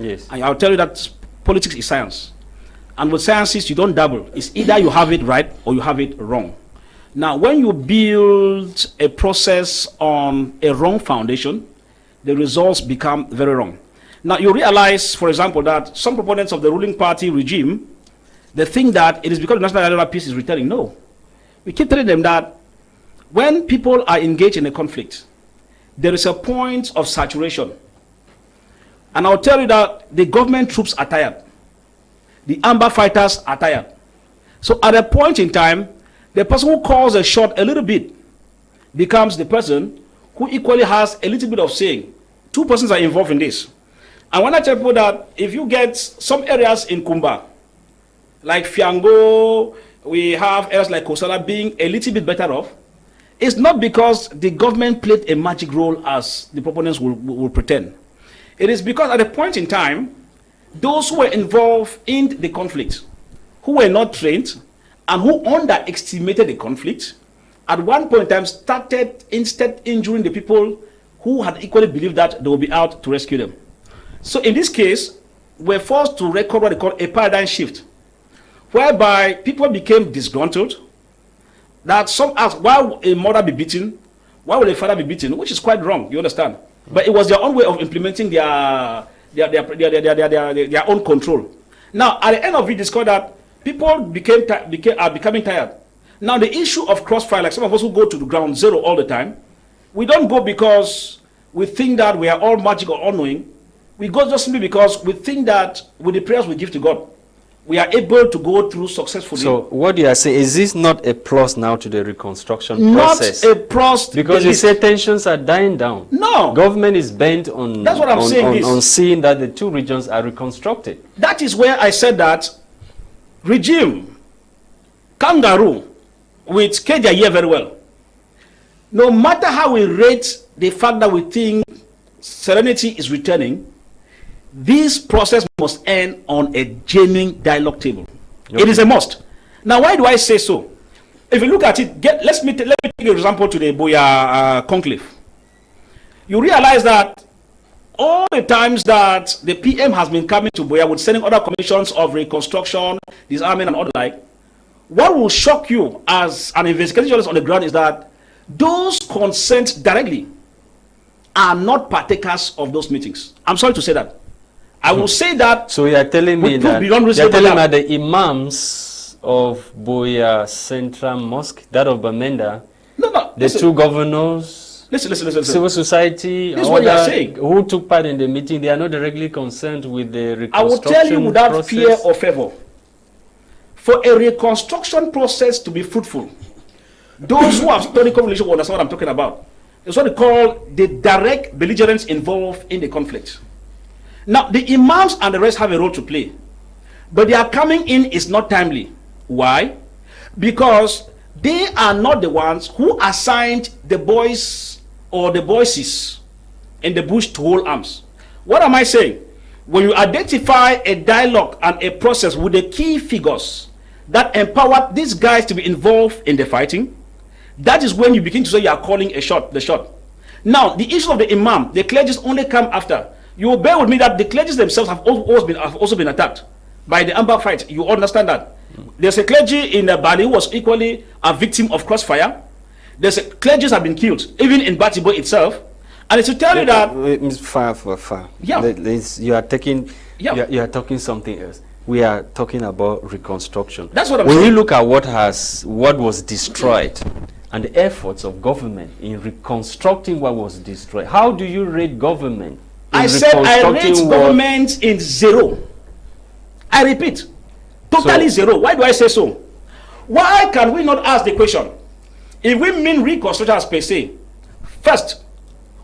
Yes. And I'll tell you that politics is science. And with sciences, you don't double. It's either you have it right or you have it wrong. Now, when you build a process on a wrong foundation, the results become very wrong. Now, you realize, for example, that some proponents of the ruling party regime, they think that it is because the national dialogue peace is returning. No. We keep telling them that when people are engaged in a conflict, there is a point of saturation. And I'll tell you that the government troops are tired. The amber fighters are tired. So at a point in time, the person who calls a shot a little bit becomes the person who equally has a little bit of saying. Two persons are involved in this. And when I tell people that if you get some areas in Kumba, like Fiango, we have areas like Kosala being a little bit better off, it's not because the government played a magic role as the proponents will pretend. It is because at a point in time, those who were involved in the conflict, who were not trained, and who underestimated the conflict, at one point in time started instead injuring the people who had equally believed that they would be out to rescue them. So in this case, we're forced to record what they call a paradigm shift, whereby people became disgruntled, that some asked, why would a mother be beaten? Why would a father be beaten? Which is quite wrong, you understand? But it was their own way of implementing their own control. Now, at the end of it, discovered that people are becoming tired. Now, the issue of crossfire, like some of us who go to the ground zero all the time, we don't go because we think that we are all magic or all knowing. We go just simply because we think that with the prayers we give to God, we are able to go through successfully. So what you are saying, is this not a plus now to the reconstruction process? Not a plus. Because you say tensions are dying down. No. Government is bent on, that's what I'm saying on seeing that the two regions are reconstructed. That is where I said that regime, kangaroo, with Kedia here very well. No matter how we rate the fact that we think serenity is returning, this process must end on a genuine dialogue table. Okay. It is a must. Now, why do I say so? If you look at it, let me take an example to the Boya conclave. You realize that all the times that the PM has been coming to Boya with sending other commissions of reconstruction, disarmament, and all the like, what will shock you as an investigative journalist on the ground is that those concerned directly are not partakers of those meetings. I'm sorry to say that. I will say that. So you are telling me that the imams of Boya Central Mosque, that of Bamenda, the two governors, listen. civil society, this is what you are saying. Who took part in the meeting, they are not directly concerned with the reconstruction I will tell you without process. Fear or favor. For a reconstruction process to be fruitful, those who have studied conflict will understand what I'm talking about. It's what they call the direct belligerents involved in the conflict. Now, the imams and the rest have a role to play, but their coming in is not timely. Why? Because they are not the ones who assigned the boys or the voices in the bush to hold arms. What am I saying? When you identify a dialogue and a process with the key figures that empower these guys to be involved in the fighting, that is when you begin to say you are calling the shot. Now, the issue of the imam, the clergies only come after. You will bear with me that the clergies themselves have also been attacked by the amber fight. You understand that? There's a clergy in Bali who was equally a victim of crossfire. There's clergies have been killed, even in Batibo itself. And it's to tell you that Fah. Yeah. You are talking something else. We are talking about reconstruction. That's what I'm saying. When you look at what was destroyed and the efforts of government in reconstructing what was destroyed, how do you rate government? I said I rate government in zero. I repeat, totally zero. Why do I say so? Why can we not ask the question? If we mean reconstruction as per se, first,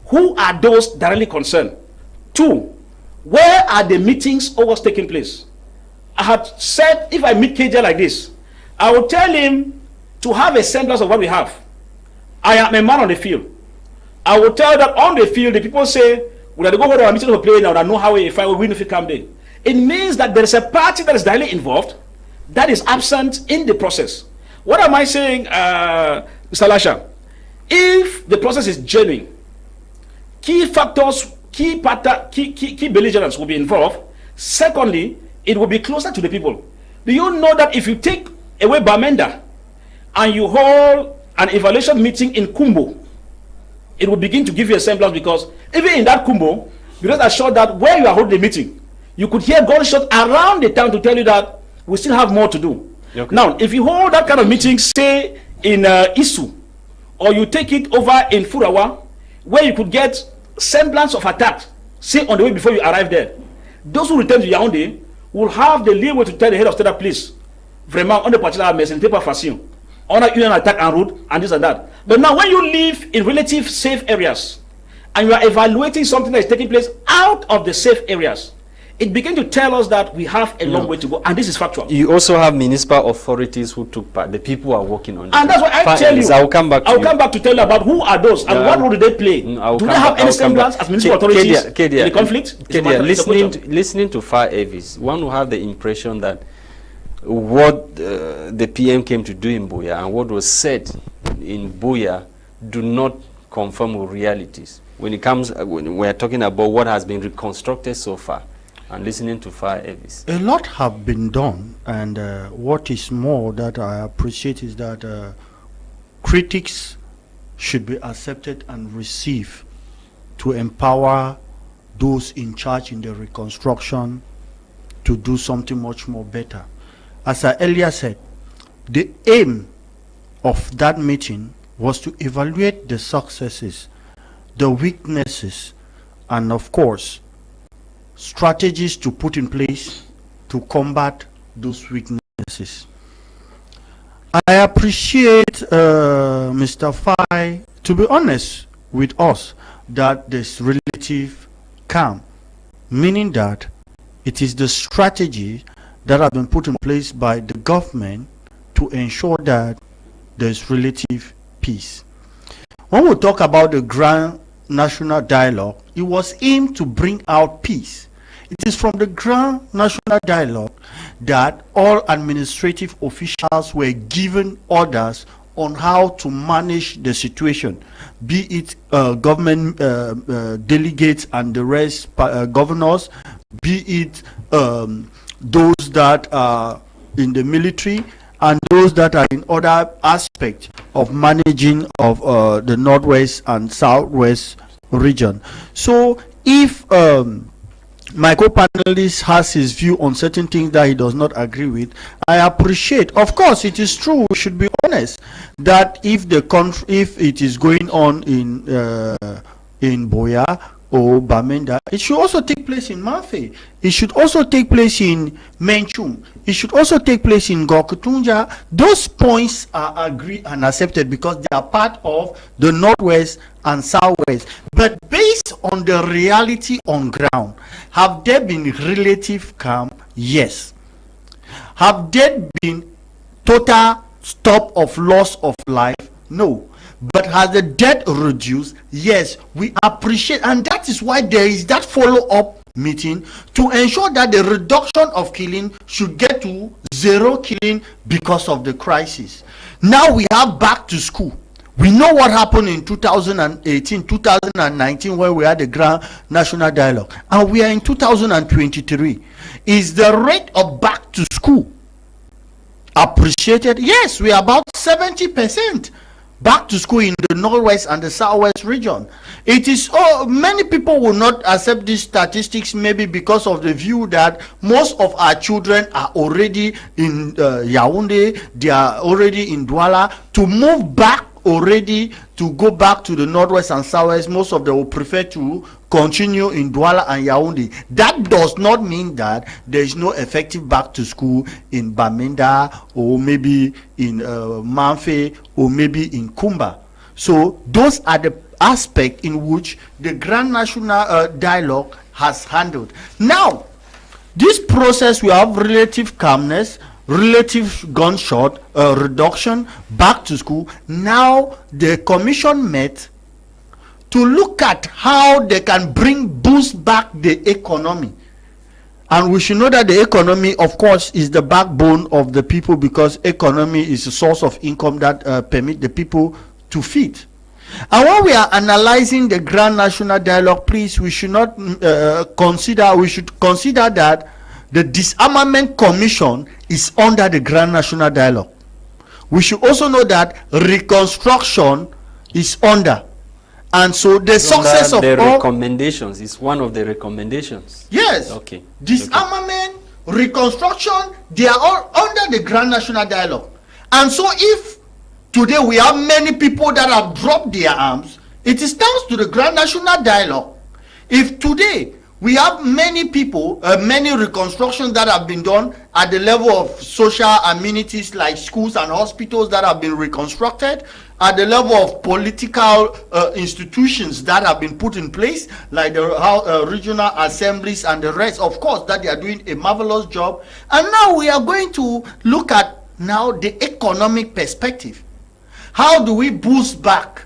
who are those directly concerned? Two, where are the meetings or what's taking place? I had said if I meet Kedia like this, I will tell him to have a semblance of what we have. I am a man on the field. I will tell that on the field, the people say, we have to go to our meeting to play now, I know how if I will win if you come there. It means that there is a party that is directly involved that is absent in the process. What am I saying, Mr. Lasha? If the process is genuine, key key belligerents will be involved. Secondly, it will be closer to the people. Do you know that if you take away Bamenda and you hold an evaluation meeting in Kumbo, it will begin to give you a semblance, because even in that Kumbo, because I showed that where you are holding the meeting, you could hear gunshots around the town to tell you that we still have more to do. Okay. Now, if you hold that kind of meeting, say in Isu, or you take it over in Furawa, where you could get semblance of attack, say on the way before you arrive there, those who return to Yaoundé will have the leeway to tell the head of state, please, vraiment, on the particular message, pas facile. On a eu un attack en route, and this and that. But now, when you live in relative safe areas, and you are evaluating something that is taking place out of the safe areas, it began to tell us that we have a long way to go, and this is factual. You also have municipal authorities who took part. The people who are working on it. And that's why I tell you, I'll come back to tell you about who are those and what role do they play. Do they have any semblance as municipal authorities in the conflict? Listening to Fah Elvis, one will have the impression that what the PM came to do in Buea and what was said in Buea do not conform with realities. When it comes, when we are talking about what has been reconstructed so far, and listening to Fah Elvis. A lot have been done, and what is more that I appreciate is that critics should be accepted and received to empower those in charge in the reconstruction to do something much more better. As I earlier said, the aim of that meeting was to evaluate the successes, the weaknesses, and of course, strategies to put in place to combat those weaknesses. I appreciate Mr. Fai to be honest with us that there's relative calm, meaning that it is the strategy that have been put in place by the government to ensure that there's relative peace. When we talk about the Grand National Dialogue, it was aimed to bring out peace. It is from the Grand National Dialogue that all administrative officials were given orders on how to manage the situation, be it government delegates and the rest, governors, be it those that are in the military and those that are in other aspects of managing of the Northwest and Southwest region. So if my co-panelist has his view on certain things that he does not agree with, I appreciate. Of course, it is true, we should be honest, that if the country, if it is going on in Buea or Bamenda, it should also take place in Malangfe. It should also take place in Menchum. It should also take place in Gokutunja. Those points are agreed and accepted because they are part of the Northwest and Southwest. But based on the reality on ground, have there been relative calm? Yes. Have there been total stop of loss of life? No. But has the debt reduced? Yes, we appreciate, and that is why there is that follow-up meeting to ensure that the reduction of killing should get to zero killing because of the crisis. Now we have back to school. We know what happened in 2018, 2019 when we had the Grand National Dialogue, and we are in 2023. Is the rate of back to school appreciated? Yes, we are about 70%. Back to school in the Northwest and the Southwest region. It is, many people will not accept these statistics, maybe because of the view that most of our children are already in Yaoundé, they are already in Douala. To move back already, to go back to the Northwest and Southwest, most of them will prefer to continue in Douala and Yaoundé. That does not mean that there is no effective back to school in Bamenda or maybe in Malangfe or maybe in Kumba. So those are the aspects in which the Grand National Dialogue has handled. Now, this process, we have relative calmness, relative gunshot reduction, back to school. Now the commission met to look at how they can boost back the economy. And we should know that the economy, of course, is the backbone of the people, because economy is a source of income that permit the people to feed. And when we are analyzing the Grand National Dialogue, please, we should not we should consider that the Disarmament Commission is under the Grand National Dialogue. We should also know that Reconstruction is under. And so the success of the all recommendations is one of the recommendations. Yes. Okay. Disarmament, Reconstruction, they are all under the Grand National Dialogue. And so if today we have many people that have dropped their arms, it is thanks to the Grand National Dialogue. If today we have many people, many reconstructions that have been done at the level of social amenities like schools and hospitals that have been reconstructed, at the level of political institutions that have been put in place, like the regional assemblies and the rest, of course, that they are doing a marvelous job. And now we are going to look at now the economic perspective. How do we boost back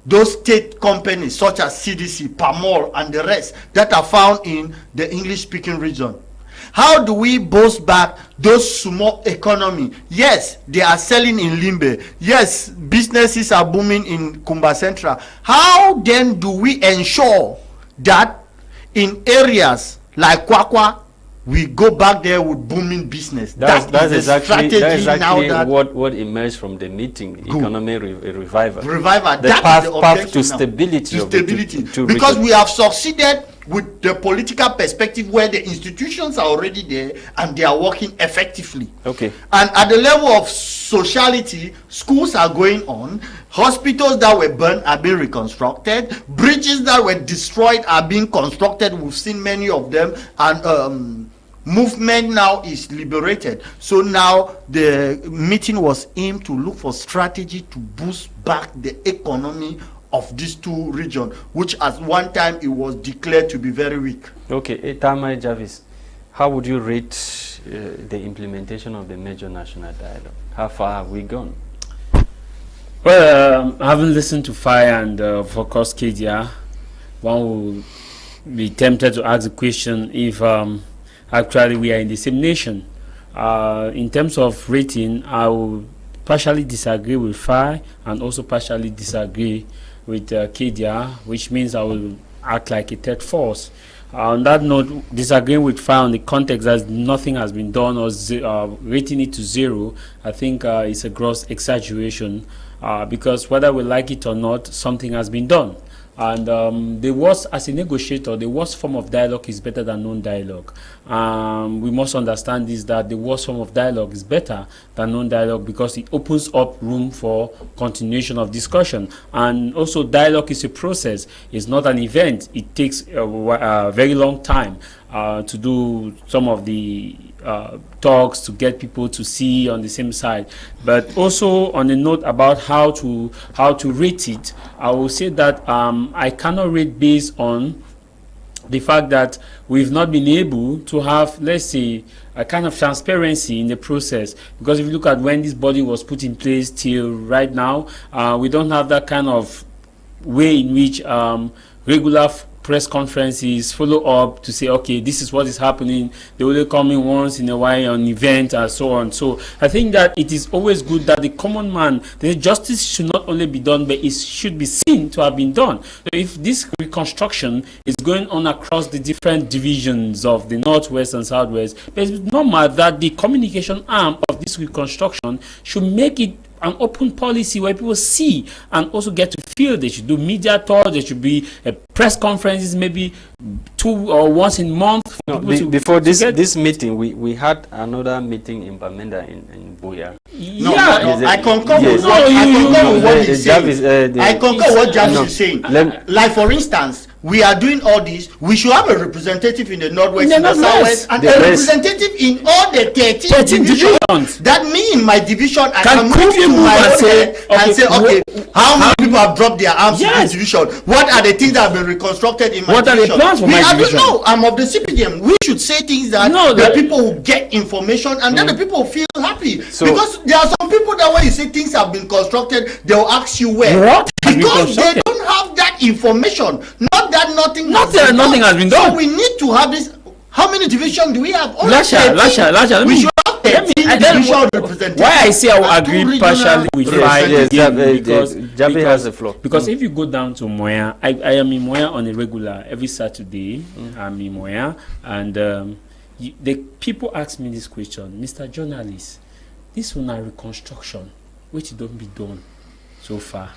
those state companies such as CDC, Pamol, and the rest that are found in the English-speaking region? How do we boost back those small economy? Yes, they are selling in Limbe. Yes, businesses are booming in Kumba Central. How then do we ensure that in areas like Kwakwa, we go back there with booming business? That's exactly what emerged from the meeting, economic revival. The path to stability. Because we have succeeded with the political perspective where the institutions are already there and they are working effectively. Okay. And at the level of sociality, schools are going on, hospitals that were burned are being reconstructed, bridges that were destroyed are being constructed. We've seen many of them, and movement now is liberated. So now the meeting was aimed to look for strategy to boost back the economy of these two regions, which at one time it was declared to be very weak. Okay, Tah Mai Javis, how would you rate the implementation of the major national dialogue? How far have we gone? Well, having listened to Fah and of course Kedia, one will be tempted to ask the question if actually we are in the same nation. In terms of rating, I will partially disagree with Fah and also partially disagree with Kedia, which means I will act like a third force. On that note, disagreeing with Fah on the context that nothing has been done or rating it to 0, I think is a gross exaggeration, because whether we like it or not, something has been done. And as a negotiator, the worst form of dialogue is better than non-dialogue. We must understand this, that the worst form of dialogue is better than non-dialogue because it opens up room for continuation of discussion. And also dialogue is a process, it's not an event. It takes a very long time to do some of the talks to get people to see on the same side. But also on a note about how to rate it, I will say that I cannot rate based on the fact that we've not been able to have, let's say, a kind of transparency in the process. Because if you look at when this body was put in place till right now, we don't have that kind of way in which regular press conferences follow up to say, okay, this is what is happening. They will come in once in a while on event and so on. So I think that it is always good that the common man, the justice should not only be done, but it should be seen to have been done. So if this reconstruction is going on across the different divisions of the Northwest and Southwest, but it's normal that the communication arm of this reconstruction should make it an open policy where people see and also get to feel. They should do media tours, there should be a press conferences, maybe 2 or once in a month. No, before this meeting, we had another meeting in Bamenda in Buea. I concur with what he's saying. I concur what Javis is saying. Like for instance, we are doing all this. We should have a representative in the Northwest, in the Southwest, and a representative in all the 13 divisions. That me in my division, I can move to my own head and say, okay, how many people have dropped their arms in this division? What are the things that have been reconstructed in my division? What are the plans for my division? No, I'm of the CPDM. We should say things that the people will get information and then the people will feel happy. Because there are some people that when you say things have been constructed, they will ask you where. What? Because they don't have that information. Not that nothing has been done. So we need to have this. How many divisions do we have? Lasha, let me judicial representation. Why I say I will agree partially with Fah because Javi has the floor. Because if you go down to Moya, I am in Moya on a regular every Saturday. I'm in Moya, and the people ask me this question, Mr. Journalist, this one a reconstruction, which don't be done so far,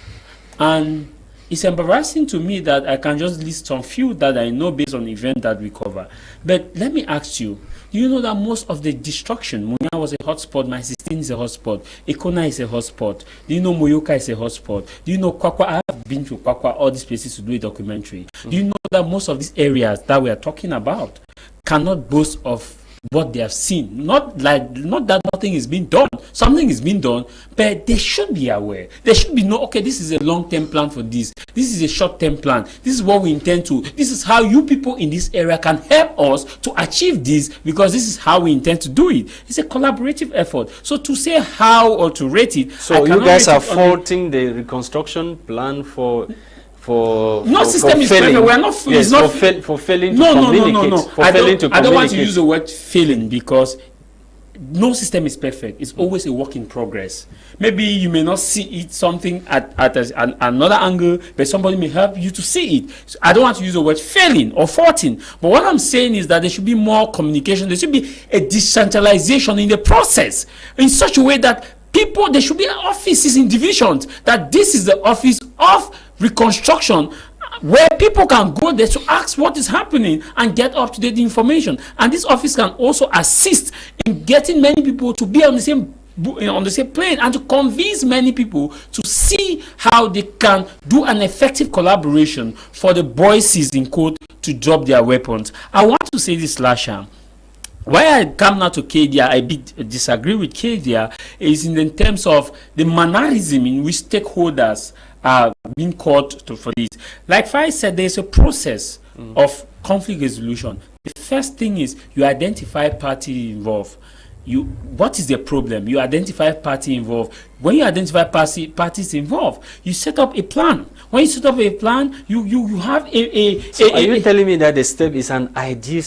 and it's embarrassing to me that I can just list some few that I know based on event that we cover. But let me ask you, do you know that most of the destruction, Munya was a hotspot, my 16 is a hotspot, Ekona is a hotspot, do you know Moyoka is a hotspot, do you know Kwakwa, I have been to Kwakwa, all these places to do a documentary. Do you know that most of these areas that we are talking about cannot boast of what they have seen? Not that nothing is being done, something is being done, but they should be aware. There should be no, okay, this is a long-term plan for this is a short-term plan, this is what we intend to, this is how you people in this area can help us to achieve this, because this is how we intend to do it. It's a collaborative effort. So to say how or to rate it, so you guys are faulting the reconstruction plan for system is perfect. We are not. Yes, it's not for failing to communicate. No. For failing to communicate. I don't want to use the word failing, because no system is perfect. It's always a work in progress. Maybe you may not see it something at another angle, but somebody may help you to see it. So I don't want to use the word failing or faulting. But what I'm saying is that there should be more communication. There should be a decentralization in the process in such a way that people, there should be offices in divisions, that this is the office of reconstruction, where people can go there to ask what is happening and get up-to-date information. And this office can also assist in getting many people to be on the same plane, and to convince many people to see how they can do an effective collaboration for the voices in quote to drop their weapons. I want to say this, Lasha. Why I come now to Kedia, I disagree with Kedia, is in the terms of the mannerism in which stakeholders are being called for this. Like Fah said, there's a process of conflict resolution. The first thing is you identify party involved. What is the problem? You identify party involved. When you identify parties involved, you set up a plan. When you set up a plan, you have a So are you telling me that the step is an ideal?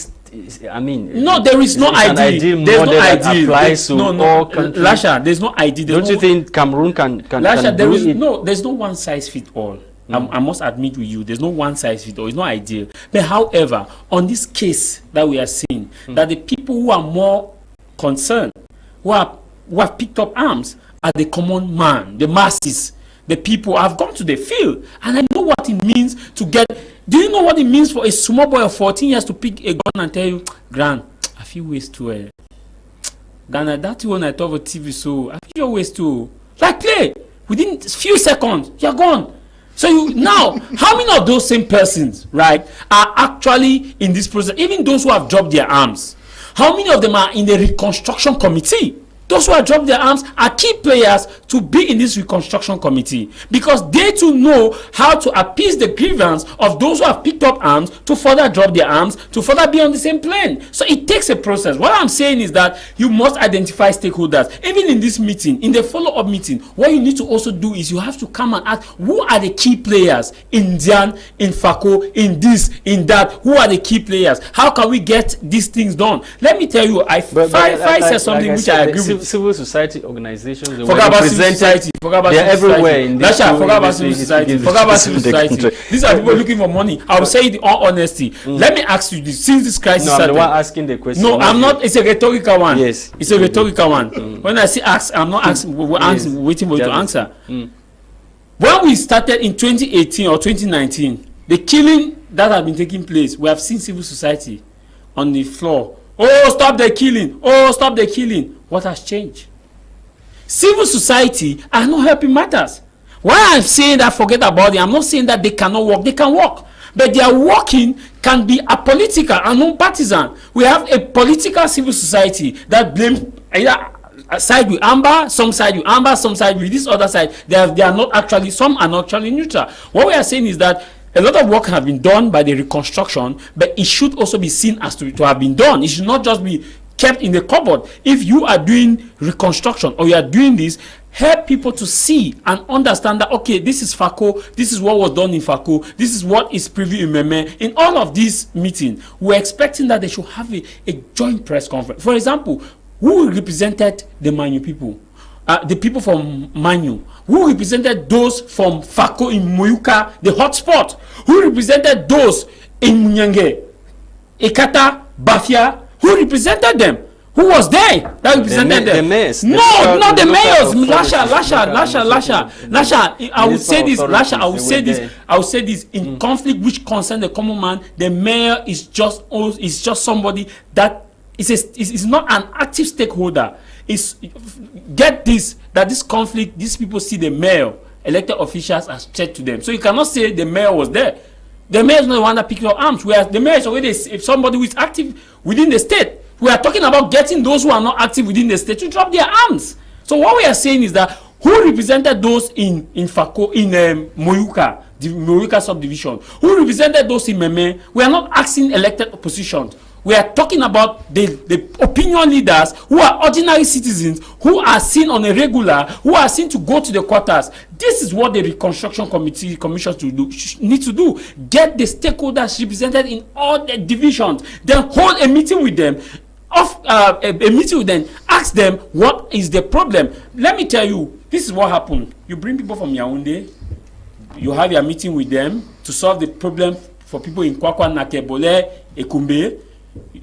I mean, no, there is no ideal. There's no ideal. Applies to all countries. Lasha, there's no ideal. Don't you think Cameroon can Lasha, do it? there's no one size fit all. I must admit with you, there's no one size fit all. It's not ideal. But however, on this case that we are seeing, that the people who are more concerned, who have picked up arms, are the common man, the masses. The people have gone to the field, and I know what it means to get. Do you know what it means for a small boy of 14 years to pick a gun and tell you, Gran, I feel waste too. Ghana, that one I thought of TV, so I feel waste too. Like play within a few seconds, you're gone. So now, how many of those same persons, right, are actually in this process? Even those who have dropped their arms, how many of them are in the reconstruction committee? Those who have dropped their arms are key players to be in this reconstruction committee, because they too know how to appease the grievance of those who have picked up arms to further drop their arms, to further be on the same plane. So it takes a process. What I'm saying is that you must identify stakeholders. Even in this meeting, in the follow-up meeting, what you need to also do is you have to come and ask, who are the key players in Dian, in Fako, in this, in that? Who are the key players? How can we get these things done? Let me tell you, Fah said something which I agree with. Civil society organizations, forget about civil society. They're everywhere in this. Forget about civil society. Forget about civil society. These are people looking for money. I will say it in all honesty. Let me ask you this: since this crisis started, I'm the one asking the question. No, I'm not. It's a rhetorical one. Yes, it's a rhetorical one. When I say ask, I'm not asking. Waiting for you to answer. When we started in 2018 or 2019, the killing that had been taking place, we have seen civil society on the floor. Oh, stop the killing! Oh, stop the killing! What has changed? Civil society are not helping matters. Why I'm saying that, forget about it. I'm not saying that they cannot work. They can work. But their working can be apolitical and non-partisan. We have a political civil society that blames either side with Amber, some side with Amber, some side with this other side. They are not actually, some are not actually neutral. What we are saying is that a lot of work has been done by the reconstruction, but it should also be seen as to have been done. It should not just be kept in the cupboard. If you are doing reconstruction or you are doing this, help people to see and understand that, okay, this is Fako, this is what was done in Fako, this is what is preview in Meme. In all of these meetings, we're expecting that they should have a joint press conference. For example, who represented the Manu people? The people from Manu, who represented those from Fako in Moyuka, the hotspot, who represented those in Munyange, Ekata, Bafia, who represented them? Who was there that represented them? The mayors. No, not the mayors. Lasha. I would say this. Lasha. I would say this in conflict which concern the common man. The mayor is just somebody that is not an active stakeholder. Get this, that this conflict, these people see the mayor, elected officials as threat to them. So you cannot say the mayor was there. The mayor is not the one that picked up arms. Whereas the mayor is already somebody who is active within the state. We are talking about getting those who are not active within the state to drop their arms. So what we are saying is that who represented those in Fako, in Moyuka, the Moyuka subdivision, who represented those in Meme? We are not asking elected oppositions. We are talking about the opinion leaders who are ordinary citizens, who are seen on a regular, who are seen to go to the quarters. This is what the Reconstruction Commission need to do. Get the stakeholders represented in all the divisions, then hold a meeting with them, ask them what is the problem. Let me tell you, this is what happened. You bring people from Yaoundé, you have your meeting with them to solve the problem for people in Kwakwa, Nakebole, Ekumbe.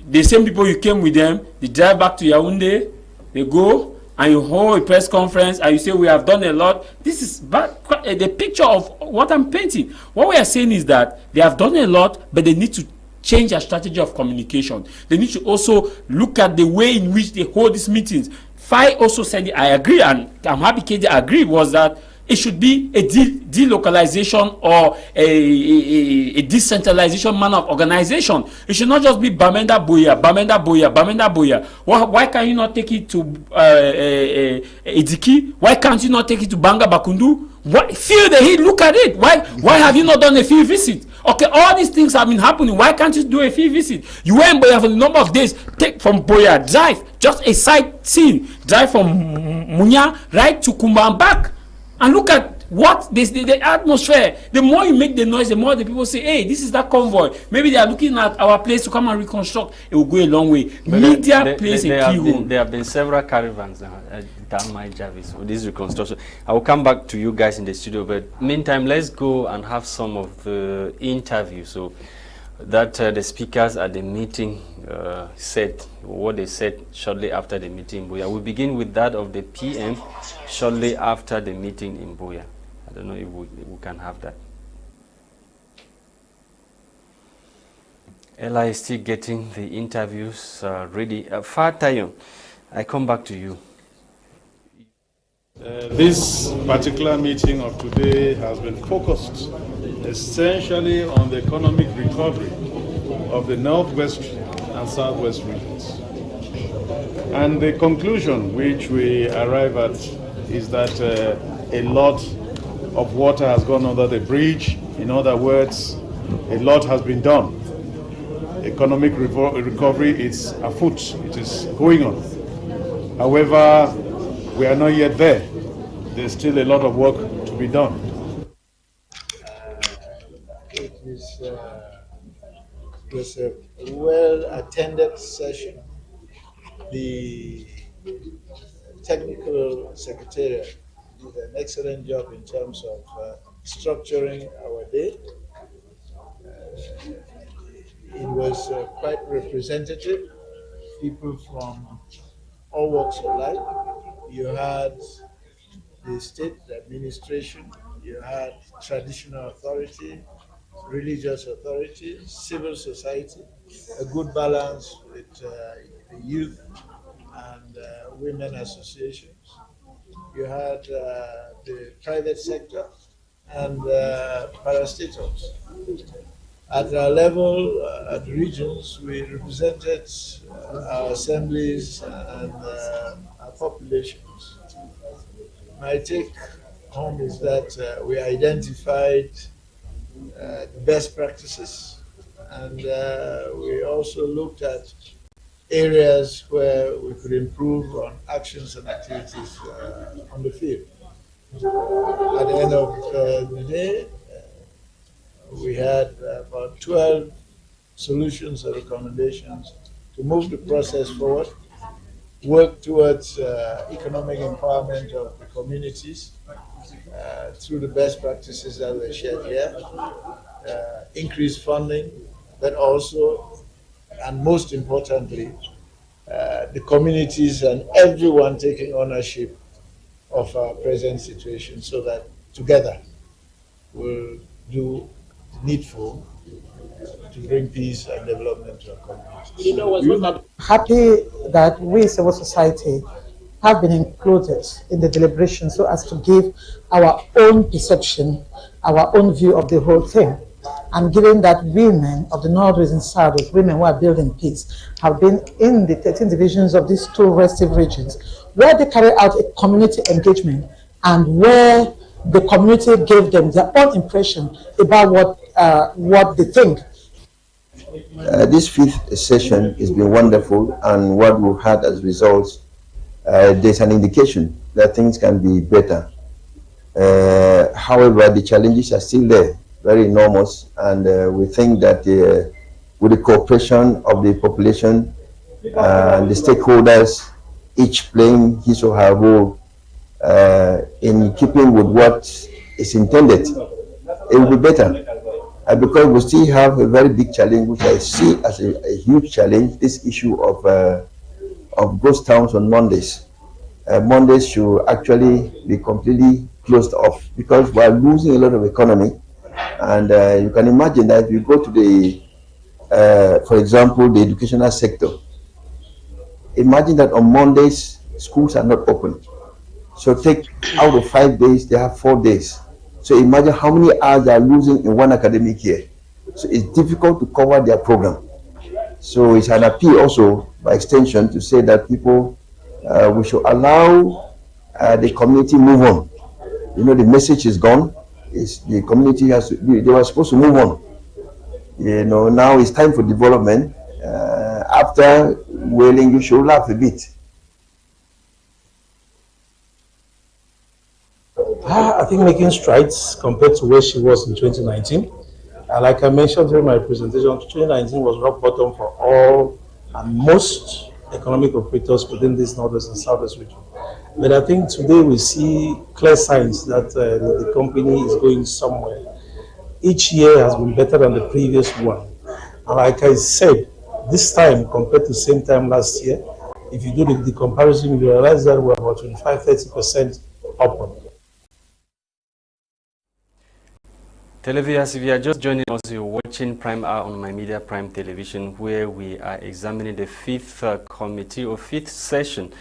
The same people you came with them, they drive back to Yaoundé, they go and you hold a press conference and you say we have done a lot. This is the picture of what I'm painting. What we are saying is that they have done a lot, but they need to change their strategy of communication. They need to also look at the way in which they hold these meetings. Fah also said, I agree, and I'm happy Kedia agreed, was that it should be a delocalization or a decentralization manner of organization. It should not just be Bamenda Boya, Bamenda Boya, Bamenda Boya. Why can you not take it to Ediki? Why can't you not take it to Banga Bakundu? Feel the heat, look at it. Why have you not done a field visit? Okay, all these things have been happening. Why can't you do a field visit? You were in Boya for the number of days. Take from Boya, drive, just a sightseeing. Drive from Munya right to Kumba and back. And look at what the atmosphere. The more you make the noise, the more the people say, hey, this is that convoy. Maybe they are looking at our place to come and reconstruct. It will go a long way. But media plays a key role. There have been several caravans at Tah Mai Javis for this reconstruction. I will come back to you guys in the studio, but meantime, let's go and have some of the interviews. So that the speakers at the meeting said what they said shortly after the meeting in Buea. We'll begin with that of the PM shortly after the meeting in Buea. I don't know if we can have that. Ella is still getting the interviews ready. Fah Tayong, I come back to you. This particular meeting of today has been focused essentially on the economic recovery of the Northwest and Southwest regions. And the conclusion which we arrive at is that a lot of water has gone under the bridge. In other words, a lot has been done. Economic recovery is afoot, it is going on. However, we are not yet there. There's still a lot of work to be done. It was a well-attended session. The technical secretariat did an excellent job in terms of structuring our day. It was quite representative. People from all walks of life. You had the state administration, you had traditional authority, religious authority, civil society, a good balance with the youth and women associations. You had the private sector and parastatals. At our level, at the regions, we represented our assemblies and our populations. My take home is that we identified the best practices, and we also looked at areas where we could improve on actions and activities on the field. At the end of the day, we had about 12 solutions or recommendations to move the process forward. work towards economic empowerment of the communities through the best practices that were shared here, increase funding, but also, and most importantly, the communities and everyone taking ownership of our present situation so that together we'll do the needful to bring peace and development to our communities. Happy that we, civil society, have been included in the deliberation so as to give our own perception, our own view of the whole thing. And given that women of the Northwest and Southwest, women who are building peace, have been in the 13 divisions of these two restive regions, where they carry out a community engagement and where the community gave them their own impression about what they think. This fifth session has been wonderful, and what we've had as results, there's an indication that things can be better. However, the challenges are still there, very enormous, and we think that with the cooperation of the population and the stakeholders, each playing his or her role in keeping with what is intended, it will be better. Because we still have a very big challenge, which I see as a huge challenge, this issue of ghost towns on Mondays. Mondays should actually be completely closed off because we are losing a lot of economy. And you can imagine that if you go to the, for example, the educational sector, imagine that on Mondays, schools are not open. So take out of 5 days, they have 4 days. So imagine how many hours they are losing in one academic year. So it's difficult to cover their program. So it's an appeal also, by extension, to say that people, we should allow the community move on. You know, the message is gone. It's, the community has to, they were supposed to move on. You know, now it's time for development. After wailing, you should laugh a bit. I think making strides compared to where she was in 2019. Like I mentioned during my presentation, 2019 was rock bottom for all and most economic operators within this Northwest and Southwest region. But I think today we see clear signs that the company is going somewhere. Each year has been better than the previous one. And like I said, this time compared to the same time last year, if you do the comparison, you realize that we're about 25–30% upward. Televiewers, if you are just joining us, you're watching Prime Hour on My Media Prime Television, where we are examining the fifth committee or fifth session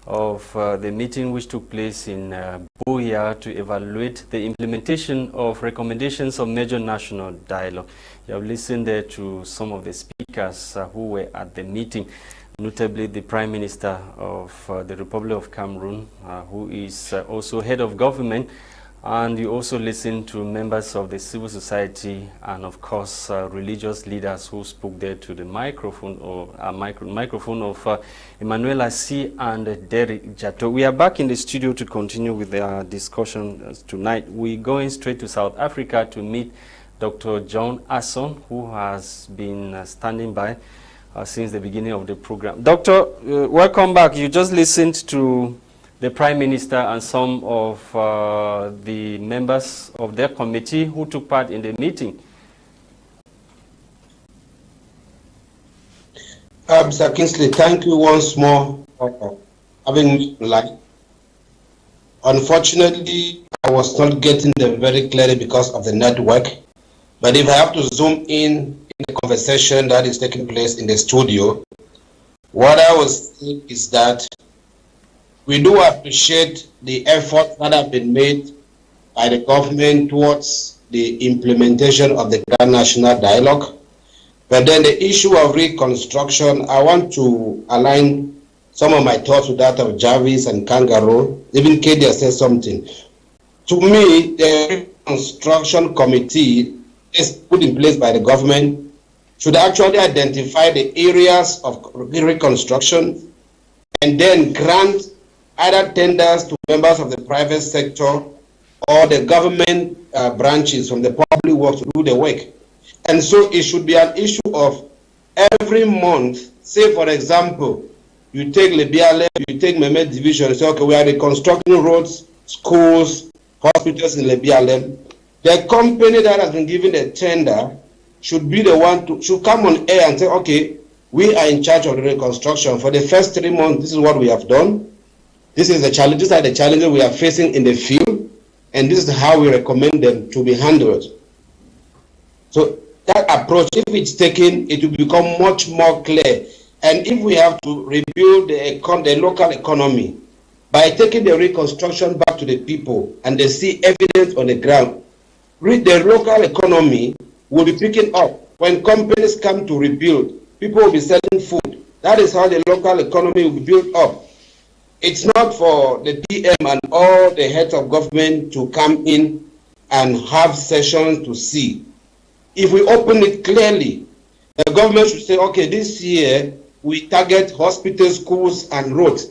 of the meeting which took place in Buea to evaluate the implementation of recommendations of major national dialogue. You have listened there to some of the speakers who were at the meeting, notably the Prime Minister of the Republic of Cameroon, who is also head of government. And you also listen to members of the civil society and, of course, religious leaders who spoke there to the microphone or microphone of Emmanuel Assi and Derek Jato. We are back in the studio to continue with our discussion tonight. We're going straight to South Africa to meet Dr. John Assong, who has been standing by since the beginning of the program. Doctor, welcome back. You just listened to the Prime Minister and some of the members of their committee who took part in the meeting. Mr. Kingsley, thank you once more for having me online. Unfortunately, I was not getting them very clearly because of the network. But if I have to zoom in the conversation that is taking place in the studio, what I was saying is that we do appreciate the efforts that have been made by the government towards the implementation of the Grand National Dialogue. But then the issue of reconstruction, I want to align some of my thoughts with that of Javis and Kangaroo. Even Kedia says something. To me, the Reconstruction Committee is put in place by the government should actually identify the areas of reconstruction and then grant either tenders to members of the private sector or the government branches from the public work to do the work. And so it should be an issue of every month, say for example, you take Lebialem, you take Mehmet Division, you say, okay, we are reconstructing roads, schools, hospitals in Lebialem. The company that has been given a tender should be the one to, should come on air and say, okay, we are in charge of the reconstruction. For the first 3 months, this is what we have done. These are the challenges we are facing in the field, and this is how we recommend them to be handled. So that approach, if it's taken, it will become much more clear. And if we have to rebuild the local economy by taking the reconstruction back to the people and they see evidence on the ground, the local economy will be picking up. When companies come to rebuild, people will be selling food. That is how the local economy will be built up. It's not for the PM and all the heads of government to come in and have sessions to see. If we open it clearly, the government should say, okay, this year we target hospitals, schools, and roads.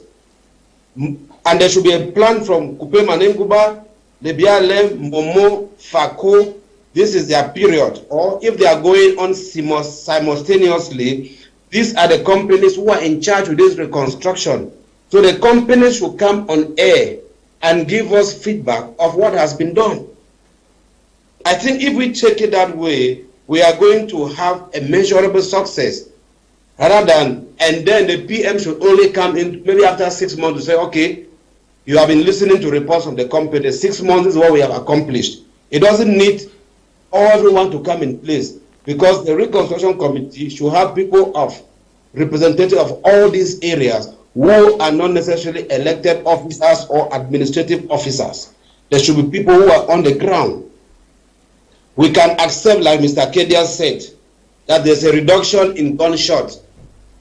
And there should be a plan from Kupe Manenguba, Lebialem, Momo, Fako. This is their period. Or if they are going on simultaneously, these are the companies who are in charge of this reconstruction. So the companies should come on air and give us feedback of what has been done. I think if we take it that way, we are going to have a measurable success. Rather than, and then the PM should only come in maybe after 6 months to say, okay, you have been listening to reports of the company, 6 months is what we have accomplished. It doesn't need everyone to come in place, because the Reconstruction Committee should have people of representatives of all these areas who are not necessarily elected officers or administrative officers. There should be people who are on the ground. We can accept, like Mr. Kedia said, that there's a reduction in gunshots.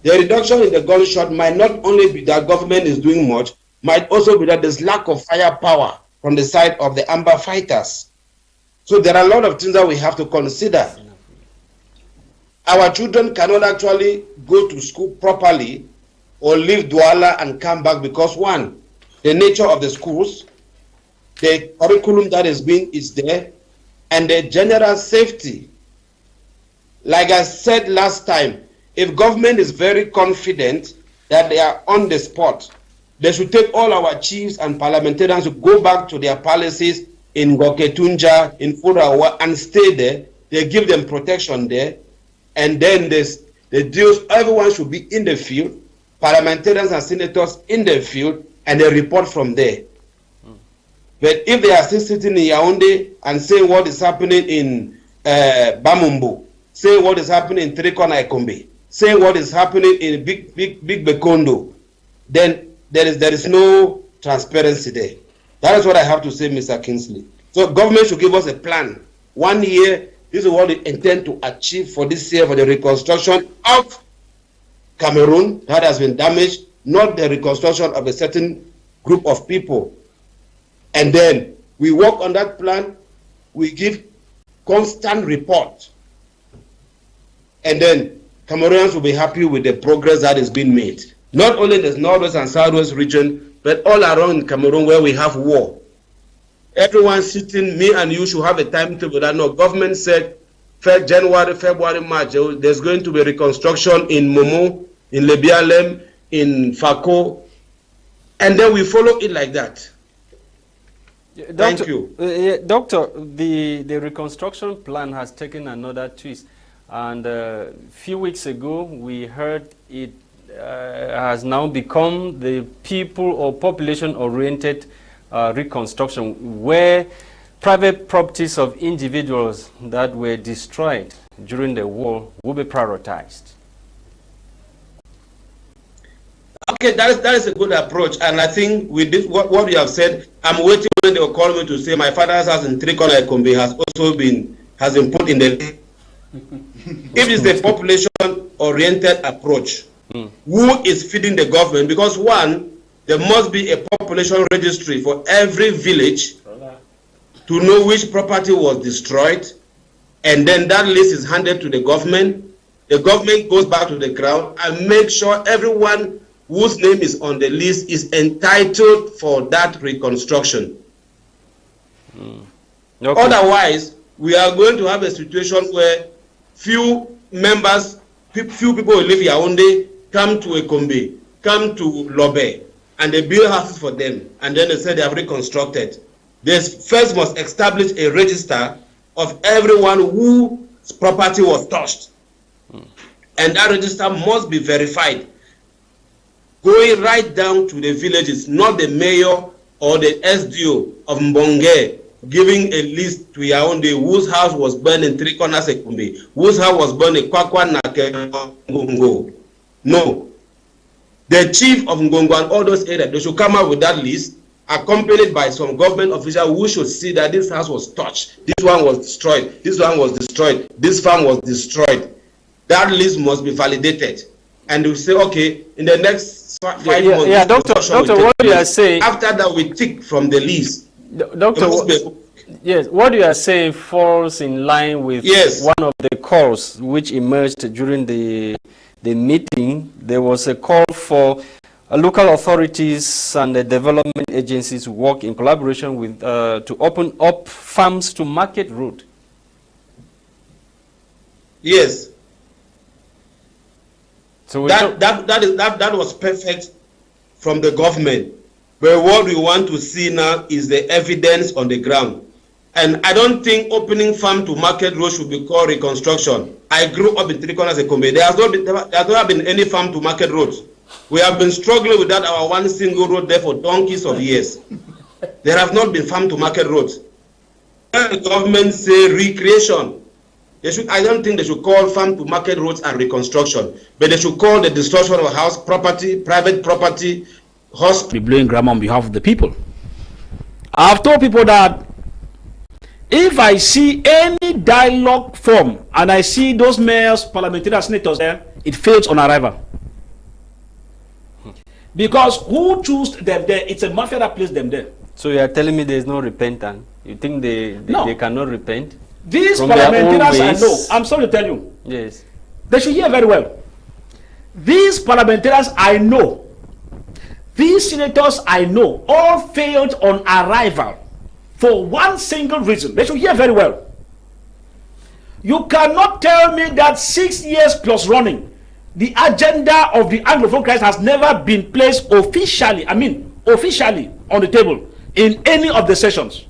The reduction in the gunshot might not only be that government is doing much, might also be that there's lack of firepower from the side of the Amber fighters. So there are a lot of things that we have to consider. Our children cannot actually go to school properly or leave Douala and come back because, one, the nature of the schools, the curriculum that is there, and the general safety. Like I said last time, if government is very confident that they are on the spot, they should take all our chiefs and parliamentarians to go back to their palaces in Goketunja, in Furawa, and stay there. They give them protection there, and then the deals, everyone should be in the field, parliamentarians and senators in the field, and they report from there. But if they are still sitting in Yaoundé and saying what is happening in Bamumbu, saying what is happening in Trikona Ekombe, saying what is happening in Big Bekondo, then there is no transparency there. That is what I have to say, Mr. Kingsley. So government should give us a plan. 1 year, this is what they intend to achieve for this year for the reconstruction of Cameroon that has been damaged, not the reconstruction of a certain group of people. And then we work on that plan, we give constant report. And then Cameroonians will be happy with the progress that is being made. Not only in the northwest and southwest region, but all around Cameroon where we have war. Everyone sitting, me and you should have a timetable that no, government said January, February, March, there's going to be reconstruction in Momo, in Lebialem, in Fako, and then we follow it like that. Thank you. Doctor, the reconstruction plan has taken another twist. And a few weeks ago, we heard it has now become the people or population-oriented reconstruction, where private properties of individuals that were destroyed during the war will be prioritized. Okay, that is a good approach, and I think with this, what you have said, I'm waiting when they will call me to say my father's house in Trikona Ekombe has been put in the. If it's a population-oriented approach, who is feeding the government? Because one, there must be a population registry for every village to know which property was destroyed, and then that list is handed to the government. The government goes back to the ground and makes sure everyone whose name is on the list is entitled for that reconstruction. Okay. Otherwise, we are going to have a situation where few members, few people who live Yaoundé come to Ekombe, come to Lobe and they build houses for them, and then they say they have reconstructed, they first must establish a register of everyone whose property was touched. And that register must be verified, going right down to the villages, not the mayor or the SDO of Mbonge giving a list to Yaoundé whose house was burned in 3 corners of Kumbi, whose house was burned in Kwakwa Ngongo. No. The chief of Ngongo and all those areas, they should come up with that list, accompanied by some government official who should see that this house was touched, this one was destroyed, this one was destroyed, this farm was destroyed. That list must be validated. And we say, okay, in the next 5 months. Yeah, Doctor, what you are saying. After that, we tick from the list. Doctor, yes, what you are saying falls in line with one of the calls which emerged during the meeting. There was a call for local authorities and the development agencies to work in collaboration with to open up farms to market road. Yes. So that was perfect from the government. But what we want to see now is the evidence on the ground. And I don't think opening farm to market road should be called reconstruction. I grew up in 3 corners of Kombe. There has not been any farm to market roads. We have been struggling with that, our one single road there for donkeys of years. There have not been farm to market roads. The government say recreation. I don't think they should call farm to market roads and reconstruction, but they should call the destruction of house property, private property, hospital. Be blowing grammar on behalf of the people. I've told people that if I see any dialogue form and I see those mayors, parliamentarians, senators there, it fails on arrival. Because who chose them there? It's a mafia that placed them there. So you are telling me there is no repentance? You think they cannot repent? These parliamentarians I know, I'm sorry to tell you. Yes. They should hear very well. These parliamentarians I know, these senators I know, all failed on arrival for one single reason. They should hear very well. You cannot tell me that 6 years plus running, the agenda of the Anglophone crisis has never been placed officially, officially on the table in any of the sessions.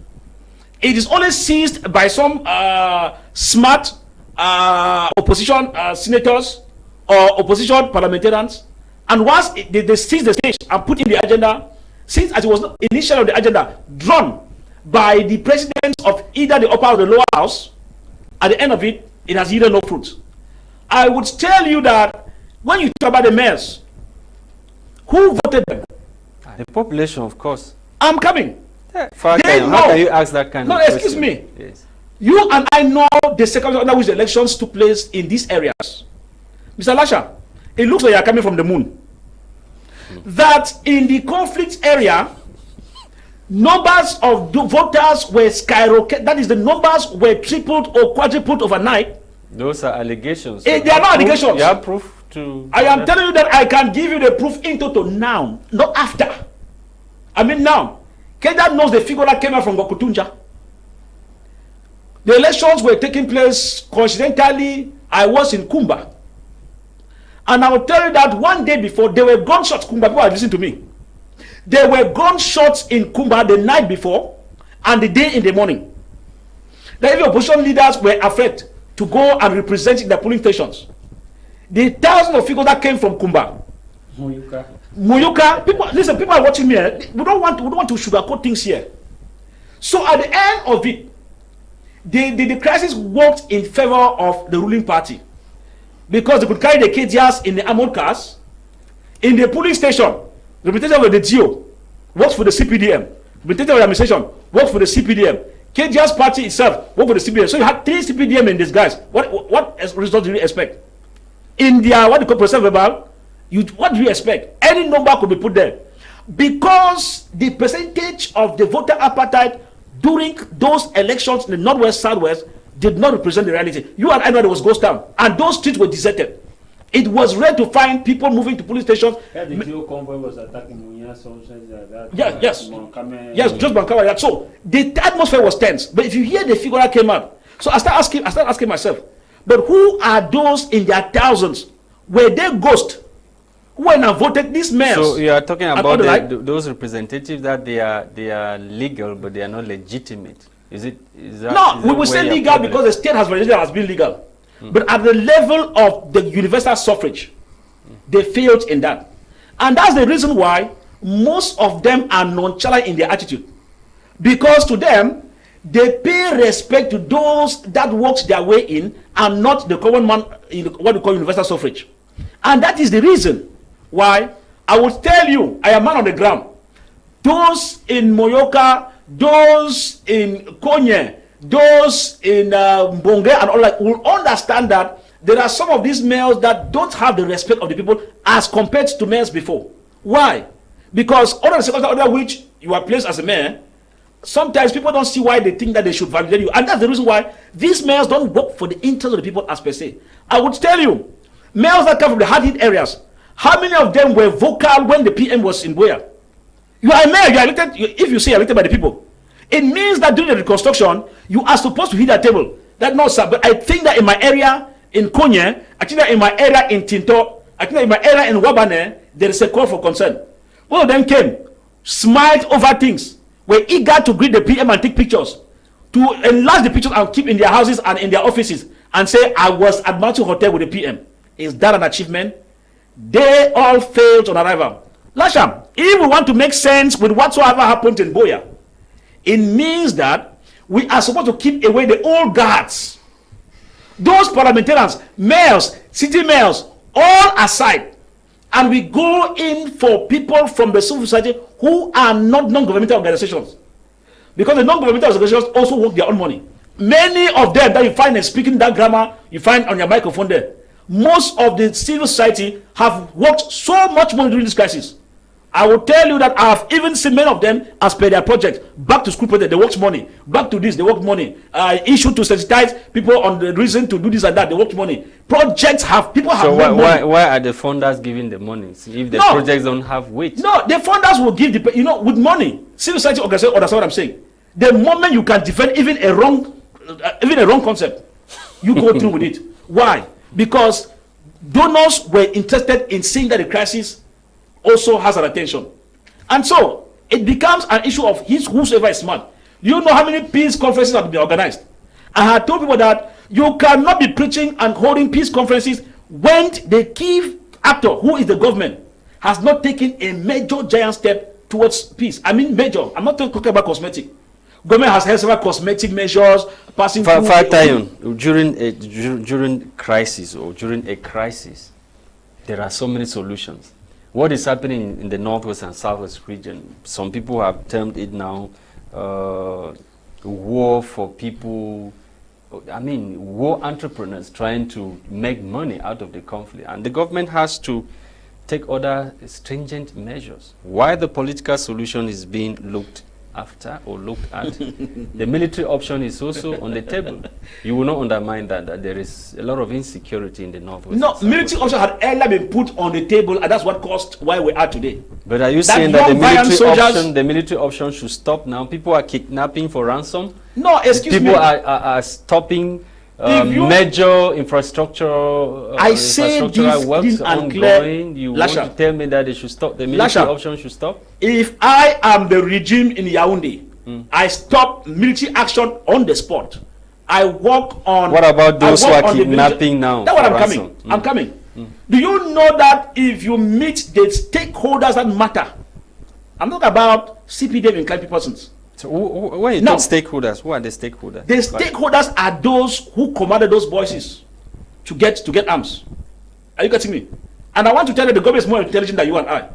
It is only seized by some smart opposition senators or opposition parliamentarians, and once they seize the stage and put in the agenda, since as it was not initially on the agenda, drawn by the presidents of either the upper or the lower house, at the end of it, it has yielded no fruit. I would tell you that when you talk about the mayors, who voted them? The population, of course. I'm coming. How can you ask that kind of question? Excuse me. Yes. You and I know the circumstances under which the elections took place in these areas. Mr. Lasha, it looks like you are coming from the moon. That in the conflict area, numbers of voters were skyrocketed. That is, the numbers were tripled or quadrupled overnight. Those are allegations. They are not allegations. You have proof to... I am telling you that I can give you the proof in total now, not after. Now. Kedia knows the figure that came out from Gokutunja. The elections were taking place coincidentally. I was in Kumba. And I will tell you that one day before, there were gunshots. Kumba, people are listening to me. There were gunshots in Kumba the night before and the day in the morning. The even opposition leaders were afraid to go and represent in the polling stations. The thousands of figures that came from Kumba. Muyuka, people listen, people are watching me. We don't want to sugarcoat things here. So at the end of it, the crisis worked in favor of the ruling party, because they could carry the Kedias in the armored cars. In the polling station, the representative of the GO works for the CPDM. The representative of the administration works for the CPDM. Kedia's party itself works for the CPDM. So you had 3 CPDM in disguise. What result do you expect? In their what they call process verbal, what do you expect? Any number could be put there, because the percentage of the voter appetite during those elections in the Northwest, Southwest did not represent the reality. You and I know there was ghost town, and those streets were deserted. It was rare to find people moving to police stations. The GO convoy was attacking Munya, yes, just Bankawa. So the atmosphere was tense. But if you hear the figure that came out, so I start asking myself, but who are those in their thousands? Were they ghosts? when I voted these mayors. So you are talking about those representatives that they are legal, but they are not legitimate. Is that? No, we will say legal because the state has been legal. But at the level of the universal suffrage, they failed in that. And that's the reason why most of them are nonchalant in their attitude. Because to them, they pay respect to those that works their way in and not the common man in what we call universal suffrage. And that is the reason why I would tell you, I am man on the ground. Those in Moyoka, those in Konye, those in Mbonge and all that will understand that there are some of these mayors that don't have the respect of the people as compared to mayors before. Why? Because under the circumstances under which you are placed as a mayor, sometimes people don't see why they think that they should validate you. And that's the reason why these mayors don't work for the interest of the people as per se. I would tell you, mayors that come from the hard-hit areas, how many of them were vocal when the PM was in Boya? You are a mayor, you are elected, if you say elected by the people. It means that during the reconstruction, you are supposed to hit that table. That no, sir, but I think that in my area in Konye, I think that in my area in Tinto, I think that in my area in Wabane, there is a call for concern. One of them came, smiled over things, were eager to greet the PM and take pictures, to enlarge the pictures and keep in their houses and in their offices, and say, I was at Mountain Hotel with the PM. Is that an achievement? They all failed on arrival. Lasha, if we want to make sense with whatsoever happened in Boya, it means that we are supposed to keep away the old guards. Those parliamentarians, mayors, city mayors, all aside. And we go in for people from the civil society who are not non-governmental organizations. Because the non-governmental organizations also work their own money. Many of them that you find speaking that grammar, you find on your microphone there. Most of the civil society have worked so much money during this crisis. I will tell you that I have even seen many of them as per their project. Back to school project, they worked money. Back to this, they worked money. Issue to sensitize people on the reason to do this and that, they worked money. Projects have, people have money. Why are the funders giving the money if the projects don't have weight? No, the funders will give the, with money. Civil society organization, that's what I'm saying. The moment you can defend even a wrong concept, you go through with it. Why? Because donors were interested in seeing that the crisis also has an attention. And so it becomes an issue of whosoever is smart. You know how many peace conferences have been organized? I had told people that you cannot be preaching and holding peace conferences when the key actor, who is the government, has not taken a major giant step towards peace. I mean major. I'm not talking about cosmetic. Government has held several cosmetic measures, passing Fah Tayong, during crisis or during a crisis, there are so many solutions. What is happening in the northwest and southwest region? Some people have termed it now war for people. I mean, war entrepreneurs trying to make money out of the conflict, and the government has to take other stringent measures. Why the political solution is being looked after or looked at, the military option is also on the table. You will not undermine that there is a lot of insecurity in the northwest. No, military option had earlier been put on the table, and that's what caused why we are today. But are you saying that the military option should stop now? People are kidnapping for ransom. No, excuse me. People are stopping major infrastructure. I say this works ongoing. You Lasha, want to tell me that they should stop? The military option should stop. If I am the regime in Yaoundé, I stop military action on the spot. I work on. What about those who are kidnapping now? That's what I'm coming. I'm coming. Do you know that if you meet the stakeholders that matter, I'm talking about CPDM and crime persons. So when you talk stakeholders, who are the stakeholders? The stakeholders are those who commanded those voices to get arms. Are you getting me? And I want to tell you, the government is more intelligent than you and I.